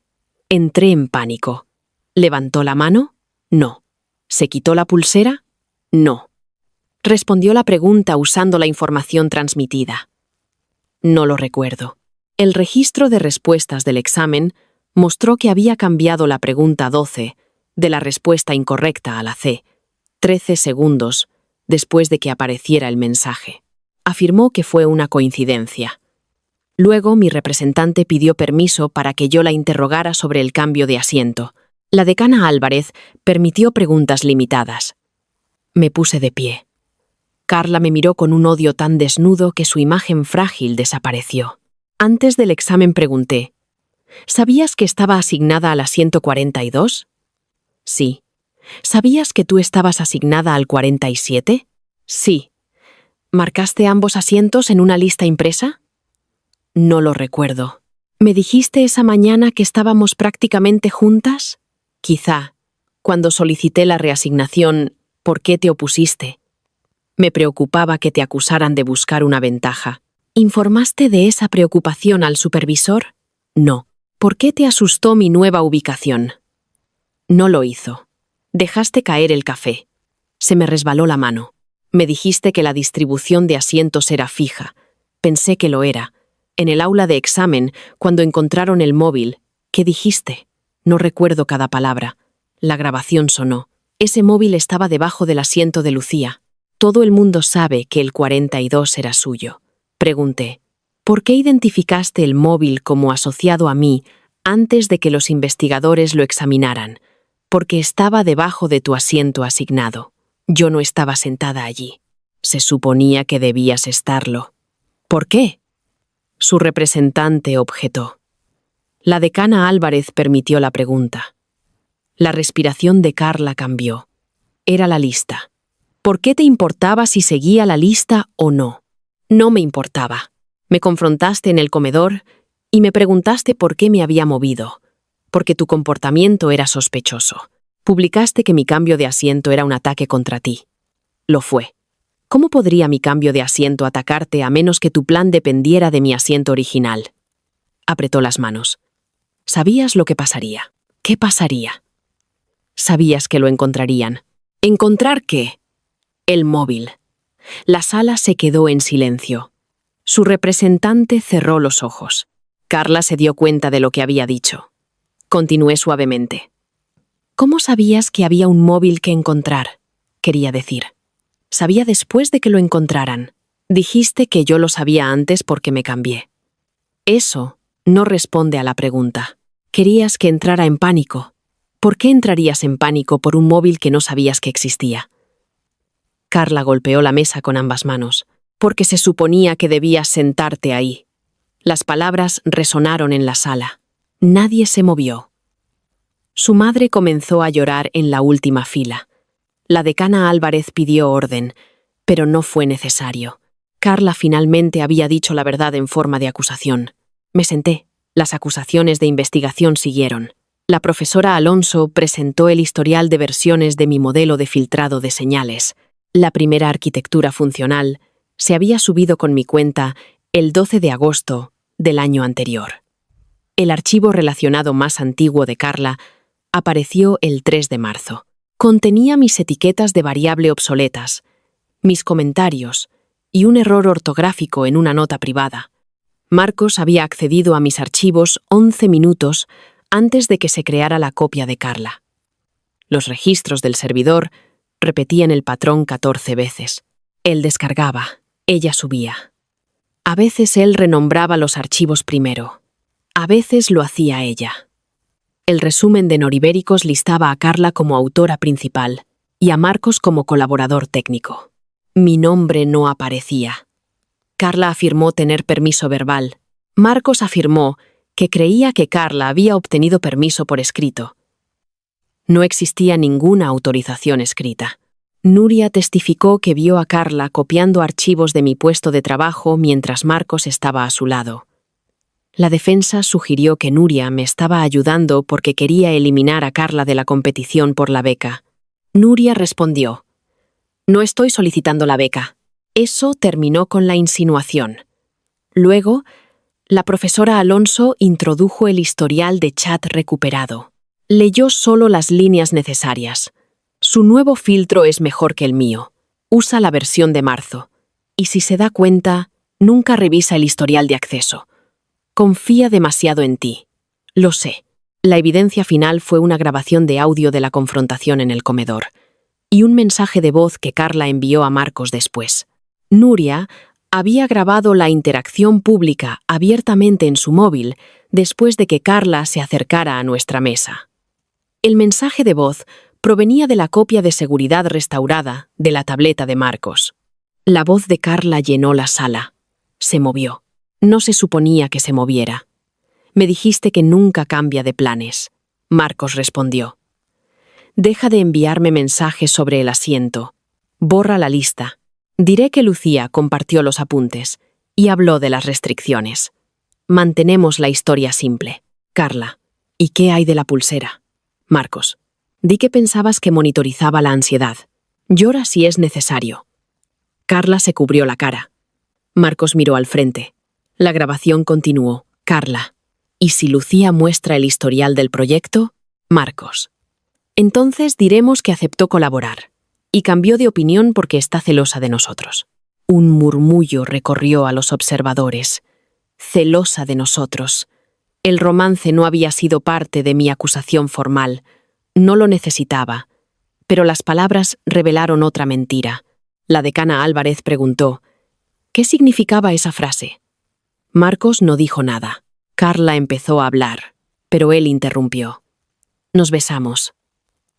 Entré en pánico. ¿Levantó la mano? No. ¿Se quitó la pulsera? No. Respondió la pregunta usando la información transmitida. No lo recuerdo. El registro de respuestas del examen mostró que había cambiado la pregunta 12 de la respuesta incorrecta a la C, 13 segundos después de que apareciera el mensaje. Afirmó que fue una coincidencia. Luego mi representante pidió permiso para que yo la interrogara sobre el cambio de asiento. La decana Álvarez permitió preguntas limitadas. Me puse de pie. Carla me miró con un odio tan desnudo que su imagen frágil desapareció. Antes del examen pregunté: ¿sabías que estaba asignada al asiento 42? Sí. ¿Sabías que tú estabas asignada al 47? Sí. ¿Marcaste ambos asientos en una lista impresa? No lo recuerdo. ¿Me dijiste esa mañana que estábamos prácticamente juntas? Quizá. Cuando solicité la reasignación, ¿por qué te opusiste? Me preocupaba que te acusaran de buscar una ventaja. ¿Informaste de esa preocupación al supervisor? No. ¿Por qué te asustó mi nueva ubicación? No lo hizo. Dejaste caer el café. Se me resbaló la mano. Me dijiste que la distribución de asientos era fija. Pensé que lo era. En el aula de examen, cuando encontraron el móvil, ¿qué dijiste? No recuerdo cada palabra. La grabación sonó. Ese móvil estaba debajo del asiento de Lucía. Todo el mundo sabe que el 42 era suyo. Pregunté: ¿por qué identificaste el móvil como asociado a mí antes de que los investigadores lo examinaran? Porque estaba debajo de tu asiento asignado. Yo no estaba sentada allí. Se suponía que debías estarlo. ¿Por qué? Su representante objetó. La decana Álvarez permitió la pregunta. La respiración de Carla cambió. Era la lista. ¿Por qué te importaba si seguía la lista o no? No me importaba. Me confrontaste en el comedor y me preguntaste por qué me había movido. porque tu comportamiento era sospechoso. Publicaste que mi cambio de asiento era un ataque contra ti. Lo fue. ¿Cómo podría mi cambio de asiento atacarte a menos que tu plan dependiera de mi asiento original? Apretó las manos. Sabías lo que pasaría. ¿Qué pasaría? Sabías que lo encontrarían. ¿Encontrar qué? El móvil. La sala se quedó en silencio. Su representante cerró los ojos. Carla se dio cuenta de lo que había dicho. Continué suavemente. ¿Cómo sabías que había un móvil que encontrar? Quería decir. Sabía después de que lo encontraran. Dijiste que yo lo sabía antes porque me cambié. Eso no responde a la pregunta. Querías que entrara en pánico. ¿Por qué entrarías en pánico por un móvil que no sabías que existía? Carla golpeó la mesa con ambas manos. Porque se suponía que debías sentarte ahí. Las palabras resonaron en la sala. Nadie se movió. Su madre comenzó a llorar en la última fila. La decana Álvarez pidió orden, pero no fue necesario. Carla finalmente había dicho la verdad en forma de acusación. Me senté. Las acusaciones de investigación siguieron. La profesora Alonso presentó el historial de versiones de mi modelo de filtrado de señales. La primera arquitectura funcional se había subido con mi cuenta el 12 de agosto del año anterior. El archivo relacionado más antiguo de Carla apareció el 3 de marzo. Contenía mis etiquetas de variable obsoletas, mis comentarios y un error ortográfico en una nota privada. Marcos había accedido a mis archivos 11 minutos antes de que se creara la copia de Carla. Los registros del servidor repetían el patrón 14 veces. Él descargaba, ella subía. A veces él renombraba los archivos primero. A veces lo hacía ella. El resumen de Noribéricos listaba a Carla como autora principal y a Marcos como colaborador técnico. Mi nombre no aparecía. Carla afirmó tener permiso verbal. Marcos afirmó que creía que Carla había obtenido permiso por escrito. No existía ninguna autorización escrita. Nuria testificó que vio a Carla copiando archivos de mi puesto de trabajo mientras Marcos estaba a su lado. La defensa sugirió que Nuria me estaba ayudando porque quería eliminar a Carla de la competición por la beca. Nuria respondió: «No estoy solicitando la beca». Eso terminó con la insinuación. Luego, la profesora Alonso introdujo el historial de chat recuperado. Leyó solo las líneas necesarias. Su nuevo filtro es mejor que el mío. Usa la versión de marzo. Y si se da cuenta, nunca revisa el historial de acceso. Confía demasiado en ti. Lo sé. La evidencia final fue una grabación de audio de la confrontación en el comedor y un mensaje de voz que Carla envió a Marcos después. Nuria había grabado la interacción pública abiertamente en su móvil después de que Carla se acercara a nuestra mesa. El mensaje de voz provenía de la copia de seguridad restaurada de la tableta de Marcos. La voz de Carla llenó la sala. Se movió. No se suponía que se moviera. Me dijiste que nunca cambia de planes. Marcos respondió. Deja de enviarme mensajes sobre el asiento. Borra la lista. Diré que Lucía compartió los apuntes y habló de las restricciones. Mantenemos la historia simple. Carla, ¿y qué hay de la pulsera? Marcos, di que pensabas que monitorizaba la ansiedad. Llora si es necesario. Carla se cubrió la cara. Marcos miró al frente. La grabación continuó. Carla, ¿y si Lucía muestra el historial del proyecto? Marcos. Entonces diremos que aceptó colaborar y cambió de opinión porque está celosa de nosotros. Un murmullo recorrió a los observadores. Celosa de nosotros. El romance no había sido parte de mi acusación formal. No lo necesitaba. Pero las palabras revelaron otra mentira. La decana Álvarez preguntó: ¿qué significaba esa frase? Marcos no dijo nada. Carla empezó a hablar, pero él interrumpió. Nos besamos.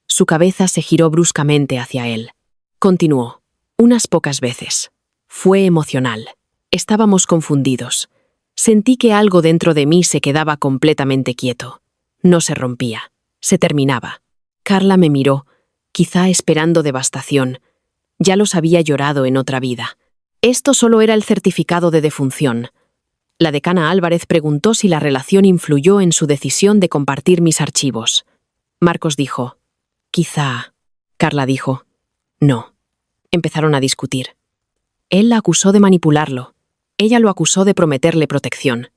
Su cabeza se giró bruscamente hacia él. Continuó. Unas pocas veces. Fue emocional. Estábamos confundidos. Sentí que algo dentro de mí se quedaba completamente quieto. No se rompía. Se terminaba. Carla me miró, quizá esperando devastación. Ya los había llorado en otra vida. Esto solo era el certificado de defunción. La decana Álvarez preguntó si la relación influyó en su decisión de compartir mis archivos. Marcos dijo, quizá. Carla dijo, no. Empezaron a discutir. Él la acusó de manipularlo. Ella lo acusó de prometerle protección.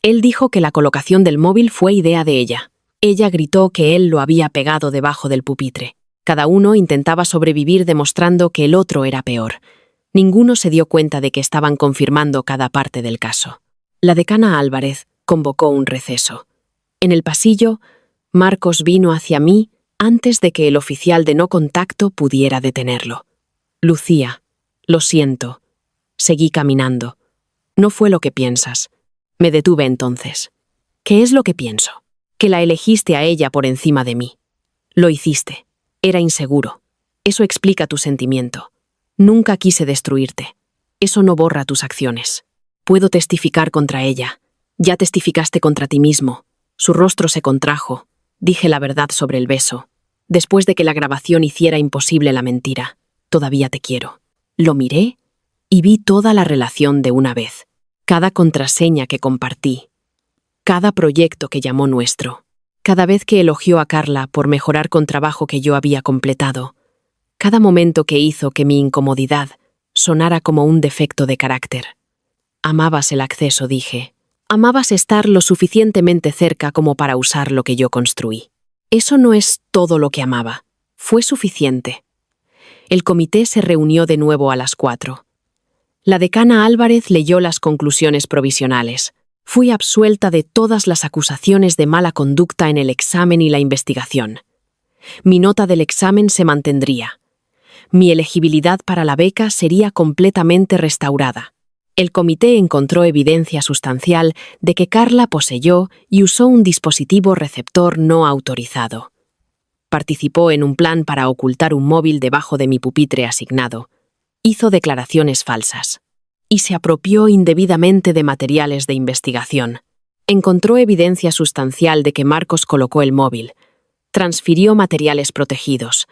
Él dijo que la colocación del móvil fue idea de ella. Ella gritó que él lo había pegado debajo del pupitre. Cada uno intentaba sobrevivir demostrando que el otro era peor. Ninguno se dio cuenta de que estaban confirmando cada parte del caso. La decana Álvarez convocó un receso. En el pasillo, Marcos vino hacia mí antes de que el oficial de no contacto pudiera detenerlo. Lucía, lo siento. Seguí caminando. No fue lo que piensas. Me detuve entonces. ¿Qué es lo que pienso? Que la elegiste a ella por encima de mí. Lo hiciste. Era inseguro. Eso explica tu sentimiento. Nunca quise destruirte. Eso no borra tus acciones. Puedo testificar contra ella. Ya testificaste contra ti mismo. Su rostro se contrajo. Dije la verdad sobre el beso. Después de que la grabación hiciera imposible la mentira. Todavía te quiero. Lo miré y vi toda la relación de una vez. Cada contraseña que compartí. Cada proyecto que llamó nuestro. Cada vez que elogió a Carla por mejorar con trabajo que yo había completado. Cada momento que hizo que mi incomodidad sonara como un defecto de carácter. Amabas el acceso, dije. Amabas estar lo suficientemente cerca como para usar lo que yo construí. Eso no es todo lo que amaba. Fue suficiente. El comité se reunió de nuevo a las 4. La decana Álvarez leyó las conclusiones provisionales. Fui absuelta de todas las acusaciones de mala conducta en el examen y la investigación. Mi nota del examen se mantendría. Mi elegibilidad para la beca sería completamente restaurada. El comité encontró evidencia sustancial de que Carla poseyó y usó un dispositivo receptor no autorizado. Participó en un plan para ocultar un móvil debajo de mi pupitre asignado. Hizo declaraciones falsas. Y se apropió indebidamente de materiales de investigación. Encontró evidencia sustancial de que Marcos colocó el móvil. Transfirió materiales protegidos.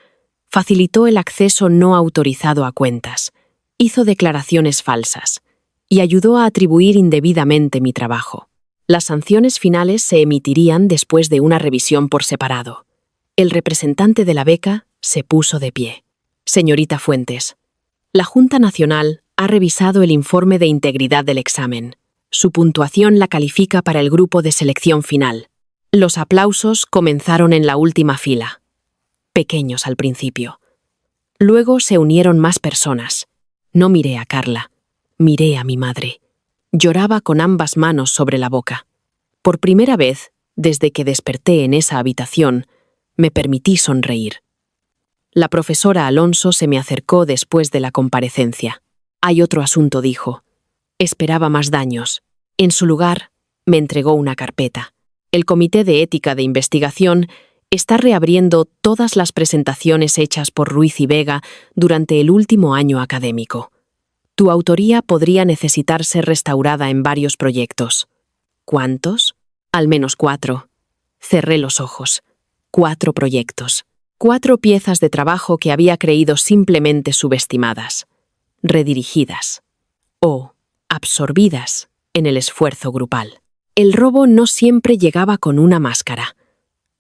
Facilitó el acceso no autorizado a cuentas. Hizo declaraciones falsas. Y ayudó a atribuir indebidamente mi trabajo. Las sanciones finales se emitirían después de una revisión por separado. El representante de la beca se puso de pie. Señorita Fuentes, la Junta Nacional ha revisado el informe de integridad del examen. Su puntuación la califica para el grupo de selección final. Los aplausos comenzaron en la última fila. Pequeños al principio. Luego se unieron más personas. No miré a Carla. Miré a mi madre. Lloraba con ambas manos sobre la boca. Por primera vez, desde que desperté en esa habitación, me permití sonreír. La profesora Alonso se me acercó después de la comparecencia. Hay otro asunto, dijo. Esperaba más daños. En su lugar, me entregó una carpeta. El Comité de Ética de Investigación está reabriendo todas las presentaciones hechas por Ruiz y Vega durante el último año académico. Tu autoría podría necesitar ser restaurada en varios proyectos. ¿Cuántos? Al menos 4. Cerré los ojos. 4 proyectos. 4 piezas de trabajo que había creído simplemente subestimadas, redirigidas o absorbidas en el esfuerzo grupal. El robo no siempre llegaba con una máscara.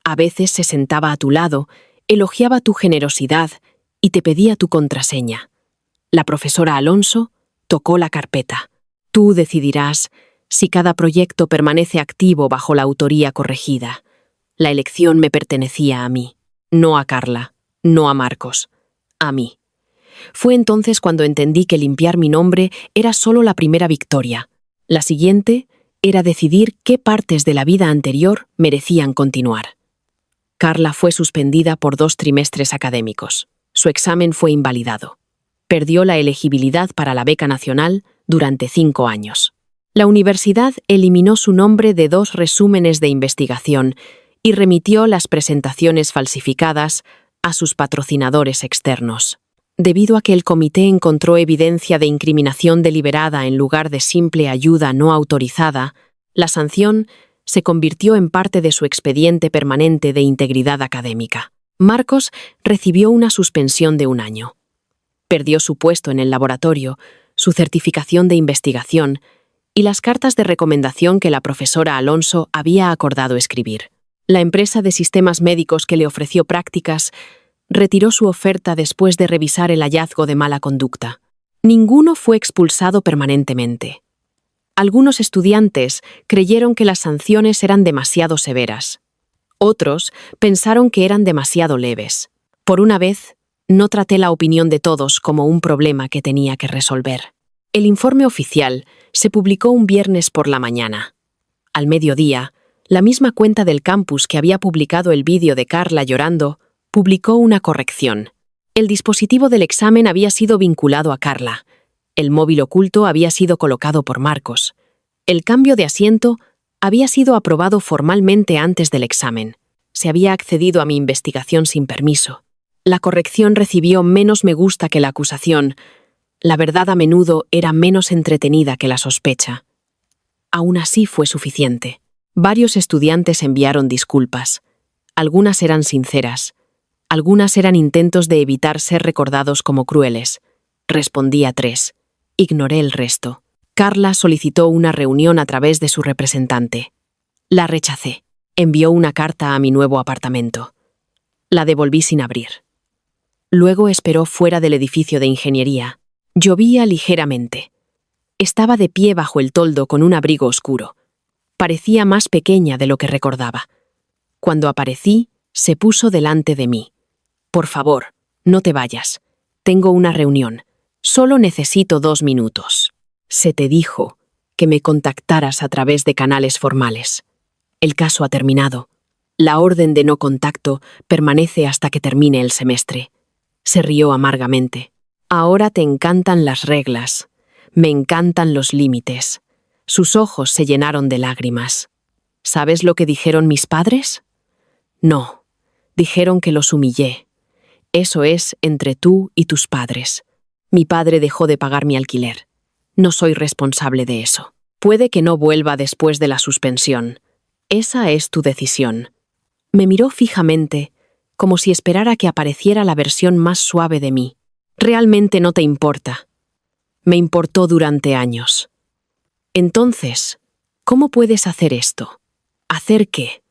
A veces se sentaba a tu lado, elogiaba tu generosidad y te pedía tu contraseña. La profesora Alonso tocó la carpeta. Tú decidirás si cada proyecto permanece activo bajo la autoría corregida. La elección me pertenecía a mí, no a Carla, no a Marcos, a mí. Fue entonces cuando entendí que limpiar mi nombre era solo la primera victoria. La siguiente era decidir qué partes de la vida anterior merecían continuar. Carla fue suspendida por 2 trimestres académicos. Su examen fue invalidado. Perdió la elegibilidad para la beca nacional durante 5 años. La universidad eliminó su nombre de 2 resúmenes de investigación y remitió las presentaciones falsificadas a sus patrocinadores externos. Debido a que el comité encontró evidencia de incriminación deliberada en lugar de simple ayuda no autorizada, la sanción se convirtió en parte de su expediente permanente de integridad académica. Marcos recibió una suspensión de 1 año. Perdió su puesto en el laboratorio, su certificación de investigación y las cartas de recomendación que la profesora Alonso había acordado escribir. La empresa de sistemas médicos que le ofreció prácticas retiró su oferta después de revisar el hallazgo de mala conducta. Ninguno fue expulsado permanentemente. Algunos estudiantes creyeron que las sanciones eran demasiado severas. Otros pensaron que eran demasiado leves. Por una vez, no traté la opinión de todos como un problema que tenía que resolver. El informe oficial se publicó un viernes por la mañana. Al mediodía, la misma cuenta del campus que había publicado el vídeo de Carla llorando publicó una corrección. El dispositivo del examen había sido vinculado a Carla. El móvil oculto había sido colocado por Marcos. El cambio de asiento había sido aprobado formalmente antes del examen. Se había accedido a mi investigación sin permiso. La corrección recibió menos me gusta que la acusación. La verdad a menudo era menos entretenida que la sospecha. Aún así fue suficiente. Varios estudiantes enviaron disculpas. Algunas eran sinceras. Algunas eran intentos de evitar ser recordados como crueles. Respondí a 3. Ignoré el resto. Carla solicitó una reunión a través de su representante. La rechacé. Envió una carta a mi nuevo apartamento. La devolví sin abrir. Luego esperó fuera del edificio de ingeniería. Llovía ligeramente. Estaba de pie bajo el toldo con un abrigo oscuro. Parecía más pequeña de lo que recordaba. Cuando aparecí, se puso delante de mí. Por favor, no te vayas. Tengo una reunión. Solo necesito 2 minutos. Se te dijo que me contactaras a través de canales formales. El caso ha terminado. La orden de no contacto permanece hasta que termine el semestre. Se rió amargamente. Ahora te encantan las reglas. Me encantan los límites. Sus ojos se llenaron de lágrimas. ¿Sabes lo que dijeron mis padres? No. Dijeron que los humillé. Eso es entre tú y tus padres. Mi padre dejó de pagar mi alquiler. No soy responsable de eso. Puede que no vuelva después de la suspensión. Esa es tu decisión. Me miró fijamente, como si esperara que apareciera la versión más suave de mí. Realmente no te importa. Me importó durante años. Entonces, ¿cómo puedes hacer esto? ¿Hacer qué?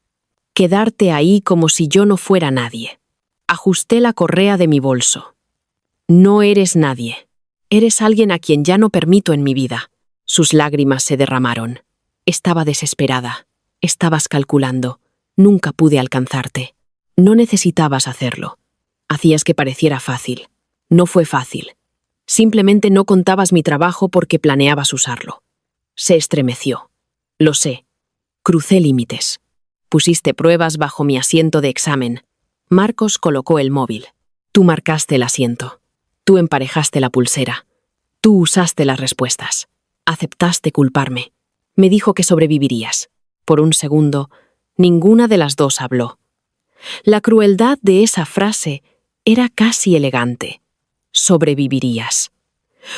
Quedarte ahí como si yo no fuera nadie. Ajusté la correa de mi bolso. No eres nadie. Eres alguien a quien ya no permito en mi vida. Sus lágrimas se derramaron. Estaba desesperada. Estabas calculando. Nunca pude alcanzarte. No necesitabas hacerlo. Hacías que pareciera fácil. No fue fácil. Simplemente no contabas mi trabajo porque planeabas usarlo. Se estremeció. Lo sé. Crucé límites. Pusiste pruebas bajo mi asiento de examen. Marcos colocó el móvil. Tú marcaste el asiento. Tú emparejaste la pulsera. Tú usaste las respuestas. Aceptaste culparme. Me dijo que sobrevivirías. Por un segundo, ninguna de las dos habló. La crueldad de esa frase era casi elegante. Sobrevivirías.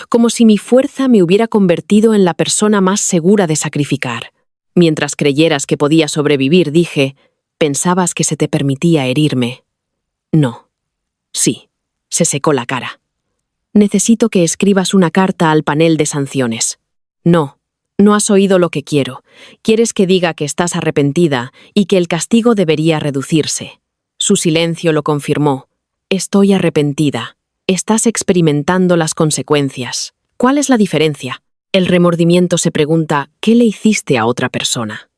Como si mi fuerza me hubiera convertido en la persona más segura de sacrificar. Mientras creyeras que podía sobrevivir, dije, pensabas que se te permitía herirme. No. Sí. Se secó la cara. Necesito que escribas una carta al panel de sanciones. No. No has oído lo que quiero. Quieres que diga que estás arrepentida y que el castigo debería reducirse. Su silencio lo confirmó. Estoy arrepentida. Estás experimentando las consecuencias. ¿Cuál es la diferencia? El remordimiento se pregunta, ¿qué le hiciste a otra persona?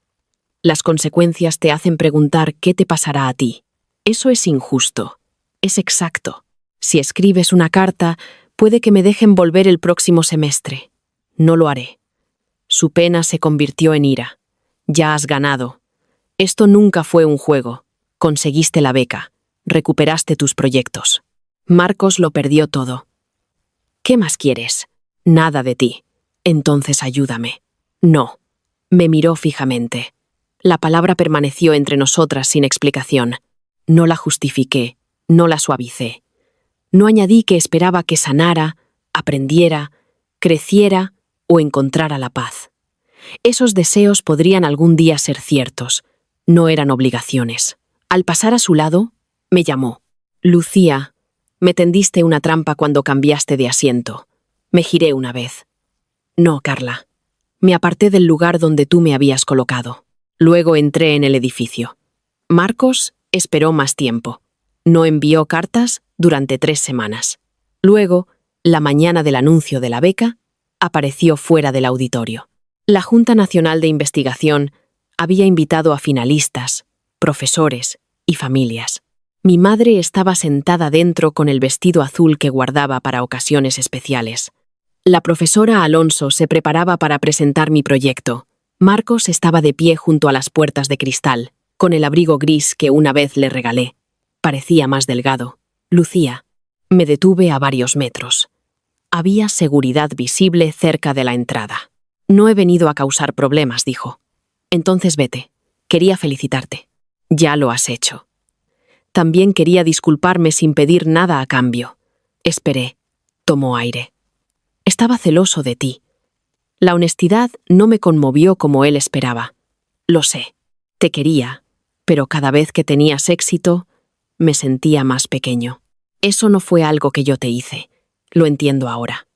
Las consecuencias te hacen preguntar qué te pasará a ti. Eso es injusto. Es exacto. Si escribes una carta, puede que me dejen volver el próximo semestre. No lo haré. Su pena se convirtió en ira. Ya has ganado. Esto nunca fue un juego. Conseguiste la beca. Recuperaste tus proyectos. Marcos lo perdió todo. ¿Qué más quieres? Nada de ti. Entonces ayúdame. No. Me miró fijamente. La palabra permaneció entre nosotras sin explicación. No la justifiqué, no la suavicé. No añadí que esperaba que sanara, aprendiera, creciera o encontrara la paz. Esos deseos podrían algún día ser ciertos, no eran obligaciones. Al pasar a su lado, me llamó. Lucía, me tendiste una trampa cuando cambiaste de asiento. Me giré una vez. No, Carla. Me aparté del lugar donde tú me habías colocado. Luego entré en el edificio. Marcos esperó más tiempo. No envió cartas durante 3 semanas. Luego, la mañana del anuncio de la beca, apareció fuera del auditorio. La Junta Nacional de Investigación había invitado a finalistas, profesores y familias. Mi madre estaba sentada dentro con el vestido azul que guardaba para ocasiones especiales. La profesora Alonso se preparaba para presentar mi proyecto. Marcos estaba de pie junto a las puertas de cristal, con el abrigo gris que una vez le regalé. Parecía más delgado. Lucía. Me detuve a varios metros. Había seguridad visible cerca de la entrada. No he venido a causar problemas, dijo. Entonces vete. Quería felicitarte. Ya lo has hecho. También quería disculparme sin pedir nada a cambio. Esperé. Tomó aire. Estaba celoso de ti. La honestidad no me conmovió como él esperaba. Lo sé. Te quería, pero cada vez que tenías éxito, me sentía más pequeño. Eso no fue algo que yo te hice. Lo entiendo ahora.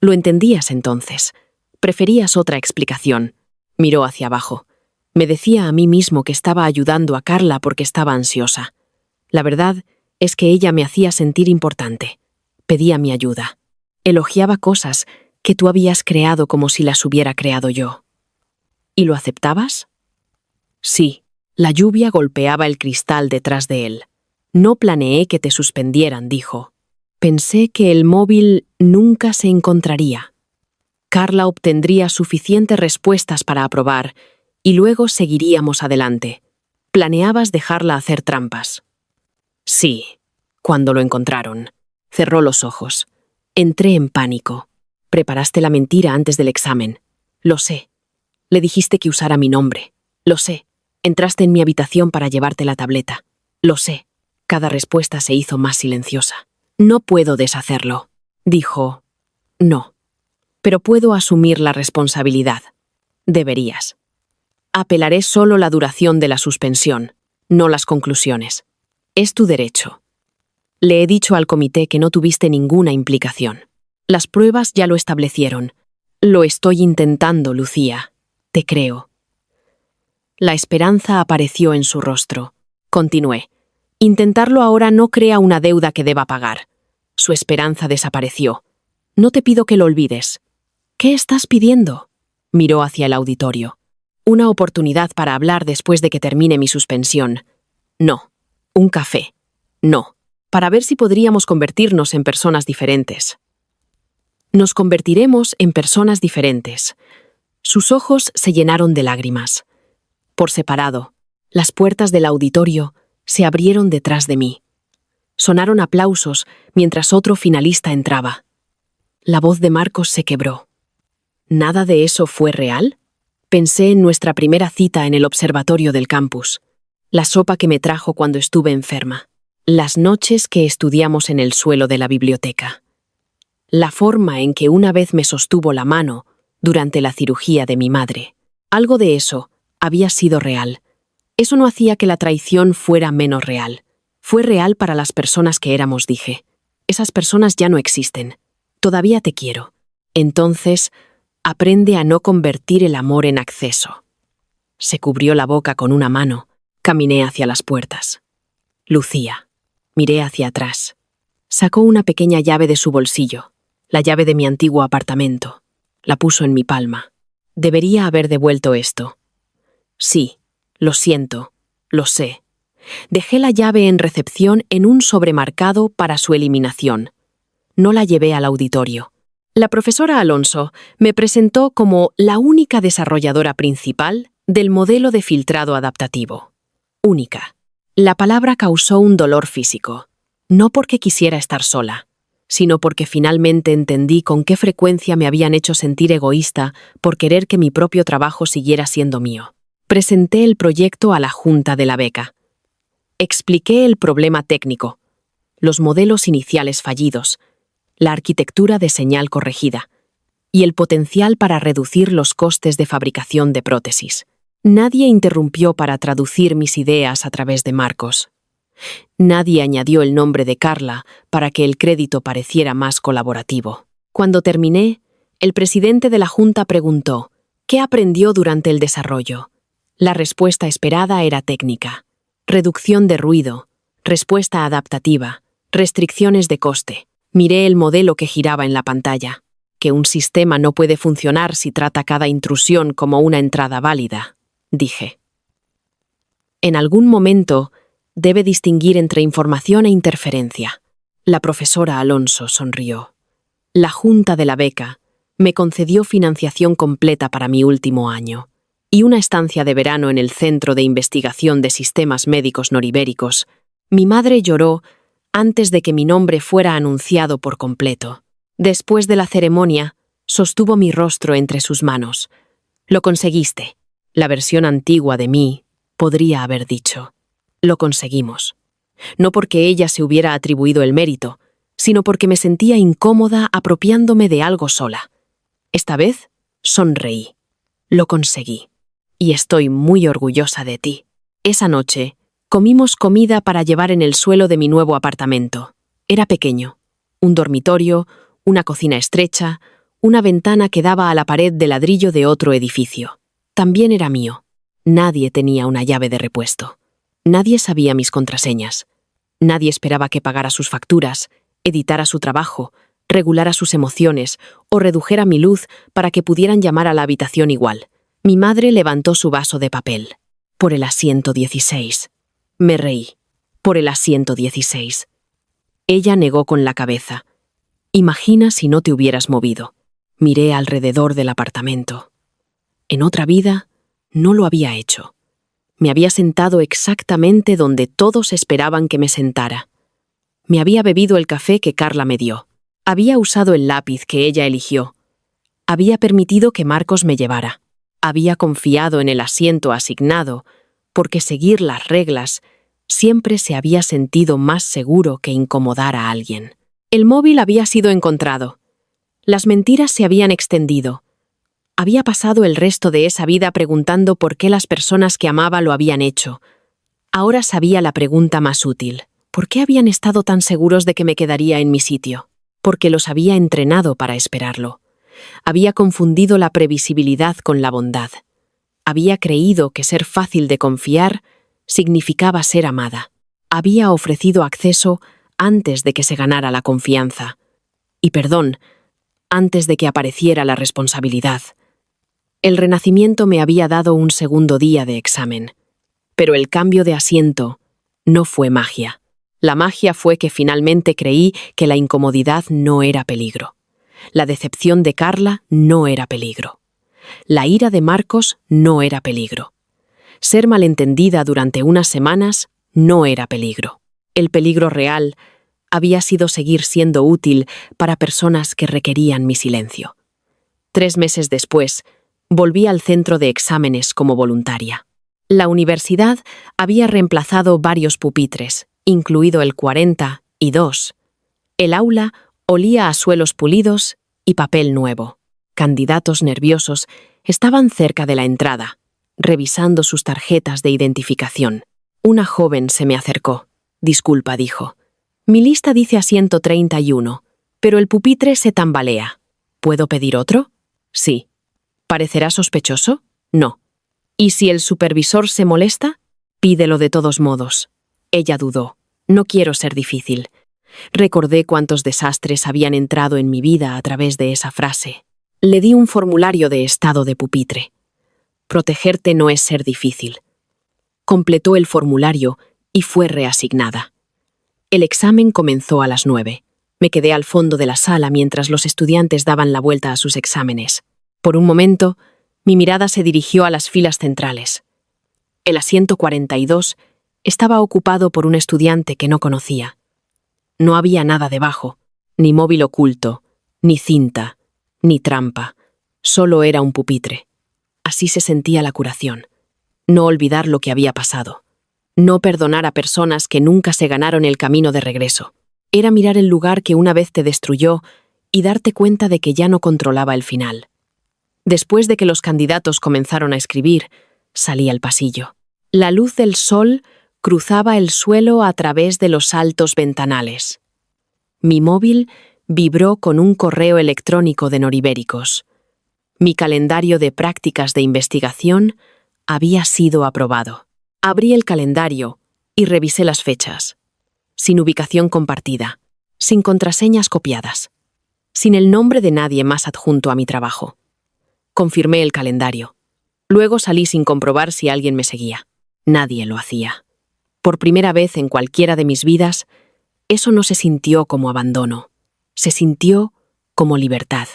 Lo entendías entonces. Preferías otra explicación. Miró hacia abajo. Me decía a mí mismo que estaba ayudando a Carla porque estaba ansiosa. La verdad es que ella me hacía sentir importante. Pedía mi ayuda. Elogiaba cosas que tú habías creado como si las hubiera creado yo. ¿Y lo aceptabas? Sí. La lluvia golpeaba el cristal detrás de él. No planeé que te suspendieran, dijo. Pensé que el móvil nunca se encontraría. Carla obtendría suficientes respuestas para aprobar y luego seguiríamos adelante. ¿Planeabas dejarla hacer trampas? Sí, cuando lo encontraron. Cerró los ojos. Entré en pánico. Preparaste la mentira antes del examen. Lo sé. Le dijiste que usara mi nombre. Lo sé. Entraste en mi habitación para llevarte la tableta. Lo sé. Cada respuesta se hizo más silenciosa. No puedo deshacerlo. Dijo, no. Pero puedo asumir la responsabilidad. Deberías. Apelaré solo la duración de la suspensión, no las conclusiones. Es tu derecho. Le he dicho al comité que no tuviste ninguna implicación. Las pruebas ya lo establecieron. Lo estoy intentando, Lucía. Te creo. La esperanza apareció en su rostro. Continué. Intentarlo ahora no crea una deuda que deba pagar. Su esperanza desapareció. No te pido que lo olvides. ¿Qué estás pidiendo? Miró hacia el auditorio. Una oportunidad para hablar después de que termine mi suspensión. No. Un café. No. Para ver si podríamos convertirnos en personas diferentes. Nos convertiremos en personas diferentes. Sus ojos se llenaron de lágrimas. Por separado, las puertas del auditorio se abrieron detrás de mí. Sonaron aplausos mientras otro finalista entraba. La voz de Marcos se quebró. ¿Nada de eso fue real? Pensé en nuestra primera cita en el observatorio del campus. La sopa que me trajo cuando estuve enferma. Las noches que estudiamos en el suelo de la biblioteca. La forma en que una vez me sostuvo la mano durante la cirugía de mi madre. Algo de eso había sido real. Eso no hacía que la traición fuera menos real. Fue real para las personas que éramos, dije. Esas personas ya no existen. Todavía te quiero. Entonces, aprende a no convertir el amor en acceso. Se cubrió la boca con una mano. Caminé hacia las puertas. Lucía. Miré hacia atrás. Sacó una pequeña llave de su bolsillo, la llave de mi antiguo apartamento. La puso en mi palma. Debería haber devuelto esto. Sí, lo siento, lo sé. Dejé la llave en recepción en un sobremarcado para su eliminación. No la llevé al auditorio. La profesora Alonso me presentó como la única desarrolladora principal del modelo de filtrado adaptativo. Única. La palabra causó un dolor físico, no porque quisiera estar sola, sino porque finalmente entendí con qué frecuencia me habían hecho sentir egoísta por querer que mi propio trabajo siguiera siendo mío. Presenté el proyecto a la Junta de la beca. Expliqué el problema técnico, los modelos iniciales fallidos, la arquitectura de señal corregida y el potencial para reducir los costes de fabricación de prótesis. Nadie interrumpió para traducir mis ideas a través de Marcos. Nadie añadió el nombre de Carla para que el crédito pareciera más colaborativo. Cuando terminé, el presidente de la Junta preguntó, ¿Qué aprendió durante el desarrollo? La respuesta esperada era técnica. Reducción de ruido, respuesta adaptativa, restricciones de coste. Miré el modelo que giraba en la pantalla. Que un sistema no puede funcionar si trata cada intrusión como una entrada válida, dije. En algún momento, debe distinguir entre información e interferencia. La profesora Alonso sonrió. La Junta de la Beca me concedió financiación completa para mi último año y una estancia de verano en el Centro de Investigación de Sistemas Médicos Noribéricos. Mi madre lloró antes de que mi nombre fuera anunciado por completo. Después de la ceremonia, sostuvo mi rostro entre sus manos. «Lo conseguiste». La versión antigua de mí podría haber dicho. «Lo conseguimos». No porque ella se hubiera atribuido el mérito, sino porque me sentía incómoda apropiándome de algo sola. Esta vez, sonreí. «Lo conseguí. Y estoy muy orgullosa de ti». Esa noche, comimos comida para llevar en el suelo de mi nuevo apartamento. Era pequeño. Un dormitorio, una cocina estrecha, una ventana que daba a la pared de ladrillo de otro edificio. También era mío. Nadie tenía una llave de repuesto. Nadie sabía mis contraseñas. Nadie esperaba que pagara sus facturas, editara su trabajo, regulara sus emociones o redujera mi luz para que pudieran llamar a la habitación igual. Mi madre levantó su vaso de papel. «Por el asiento 16». Me reí. «Por el asiento 16». Ella negó con la cabeza. «Imagina si no te hubieras movido». Miré alrededor del apartamento. En otra vida, no lo había hecho. Me había sentado exactamente donde todos esperaban que me sentara. Me había bebido el café que Carla me dio. Había usado el lápiz que ella eligió. Había permitido que Marcos me llevara. Había confiado en el asiento asignado, porque seguir las reglas siempre se había sentido más seguro que incomodar a alguien. El móvil había sido encontrado. Las mentiras se habían extendido. Había pasado el resto de esa vida preguntando por qué las personas que amaba lo habían hecho. Ahora sabía la pregunta más útil. ¿Por qué habían estado tan seguros de que me quedaría en mi sitio? Porque los había entrenado para esperarlo. Había confundido la previsibilidad con la bondad. Había creído que ser fácil de confiar significaba ser amada. Había ofrecido acceso antes de que se ganara la confianza. Y perdón, antes de que apareciera la responsabilidad. El renacimiento me había dado un segundo día de examen. Pero el cambio de asiento no fue magia. La magia fue que finalmente creí que la incomodidad no era peligro. La decepción de Carla no era peligro. La ira de Marcos no era peligro. Ser malentendida durante unas semanas no era peligro. El peligro real había sido seguir siendo útil para personas que requerían mi silencio. 3 meses después, volví al centro de exámenes como voluntaria. La universidad había reemplazado varios pupitres, incluido el 42. El aula olía a suelos pulidos y papel nuevo. Candidatos nerviosos estaban cerca de la entrada, revisando sus tarjetas de identificación. Una joven se me acercó. «Disculpa», dijo. «Mi lista dice asiento 31, pero el pupitre se tambalea. ¿Puedo pedir otro?» «Sí». «¿Parecerá sospechoso?» «No». «¿Y si el supervisor se molesta?» «Pídelo de todos modos». Ella dudó. No quiero ser difícil. Recordé cuántos desastres habían entrado en mi vida a través de esa frase. Le di un formulario de estado de pupitre. Protegerte no es ser difícil. Completó el formulario y fue reasignada. El examen comenzó a las 9. Me quedé al fondo de la sala mientras los estudiantes daban la vuelta a sus exámenes. Por un momento, mi mirada se dirigió a las filas centrales. El asiento 42 estaba ocupado por un estudiante que no conocía. No había nada debajo, ni móvil oculto, ni cinta, ni trampa. Solo era un pupitre. Así se sentía la curación. No olvidar lo que había pasado. No perdonar a personas que nunca se ganaron el camino de regreso. Era mirar el lugar que una vez te destruyó y darte cuenta de que ya no controlaba el final. Después de que los candidatos comenzaron a escribir, salí al pasillo. La luz del sol cruzaba el suelo a través de los altos ventanales. Mi móvil vibró con un correo electrónico de Noribéricos. Mi calendario de prácticas de investigación había sido aprobado. Abrí el calendario y revisé las fechas. Sin ubicación compartida, sin contraseñas copiadas, sin el nombre de nadie más adjunto a mi trabajo. Confirmé el calendario. Luego salí sin comprobar si alguien me seguía. Nadie lo hacía. Por primera vez en cualquiera de mis vidas, eso no se sintió como abandono. Se sintió como libertad.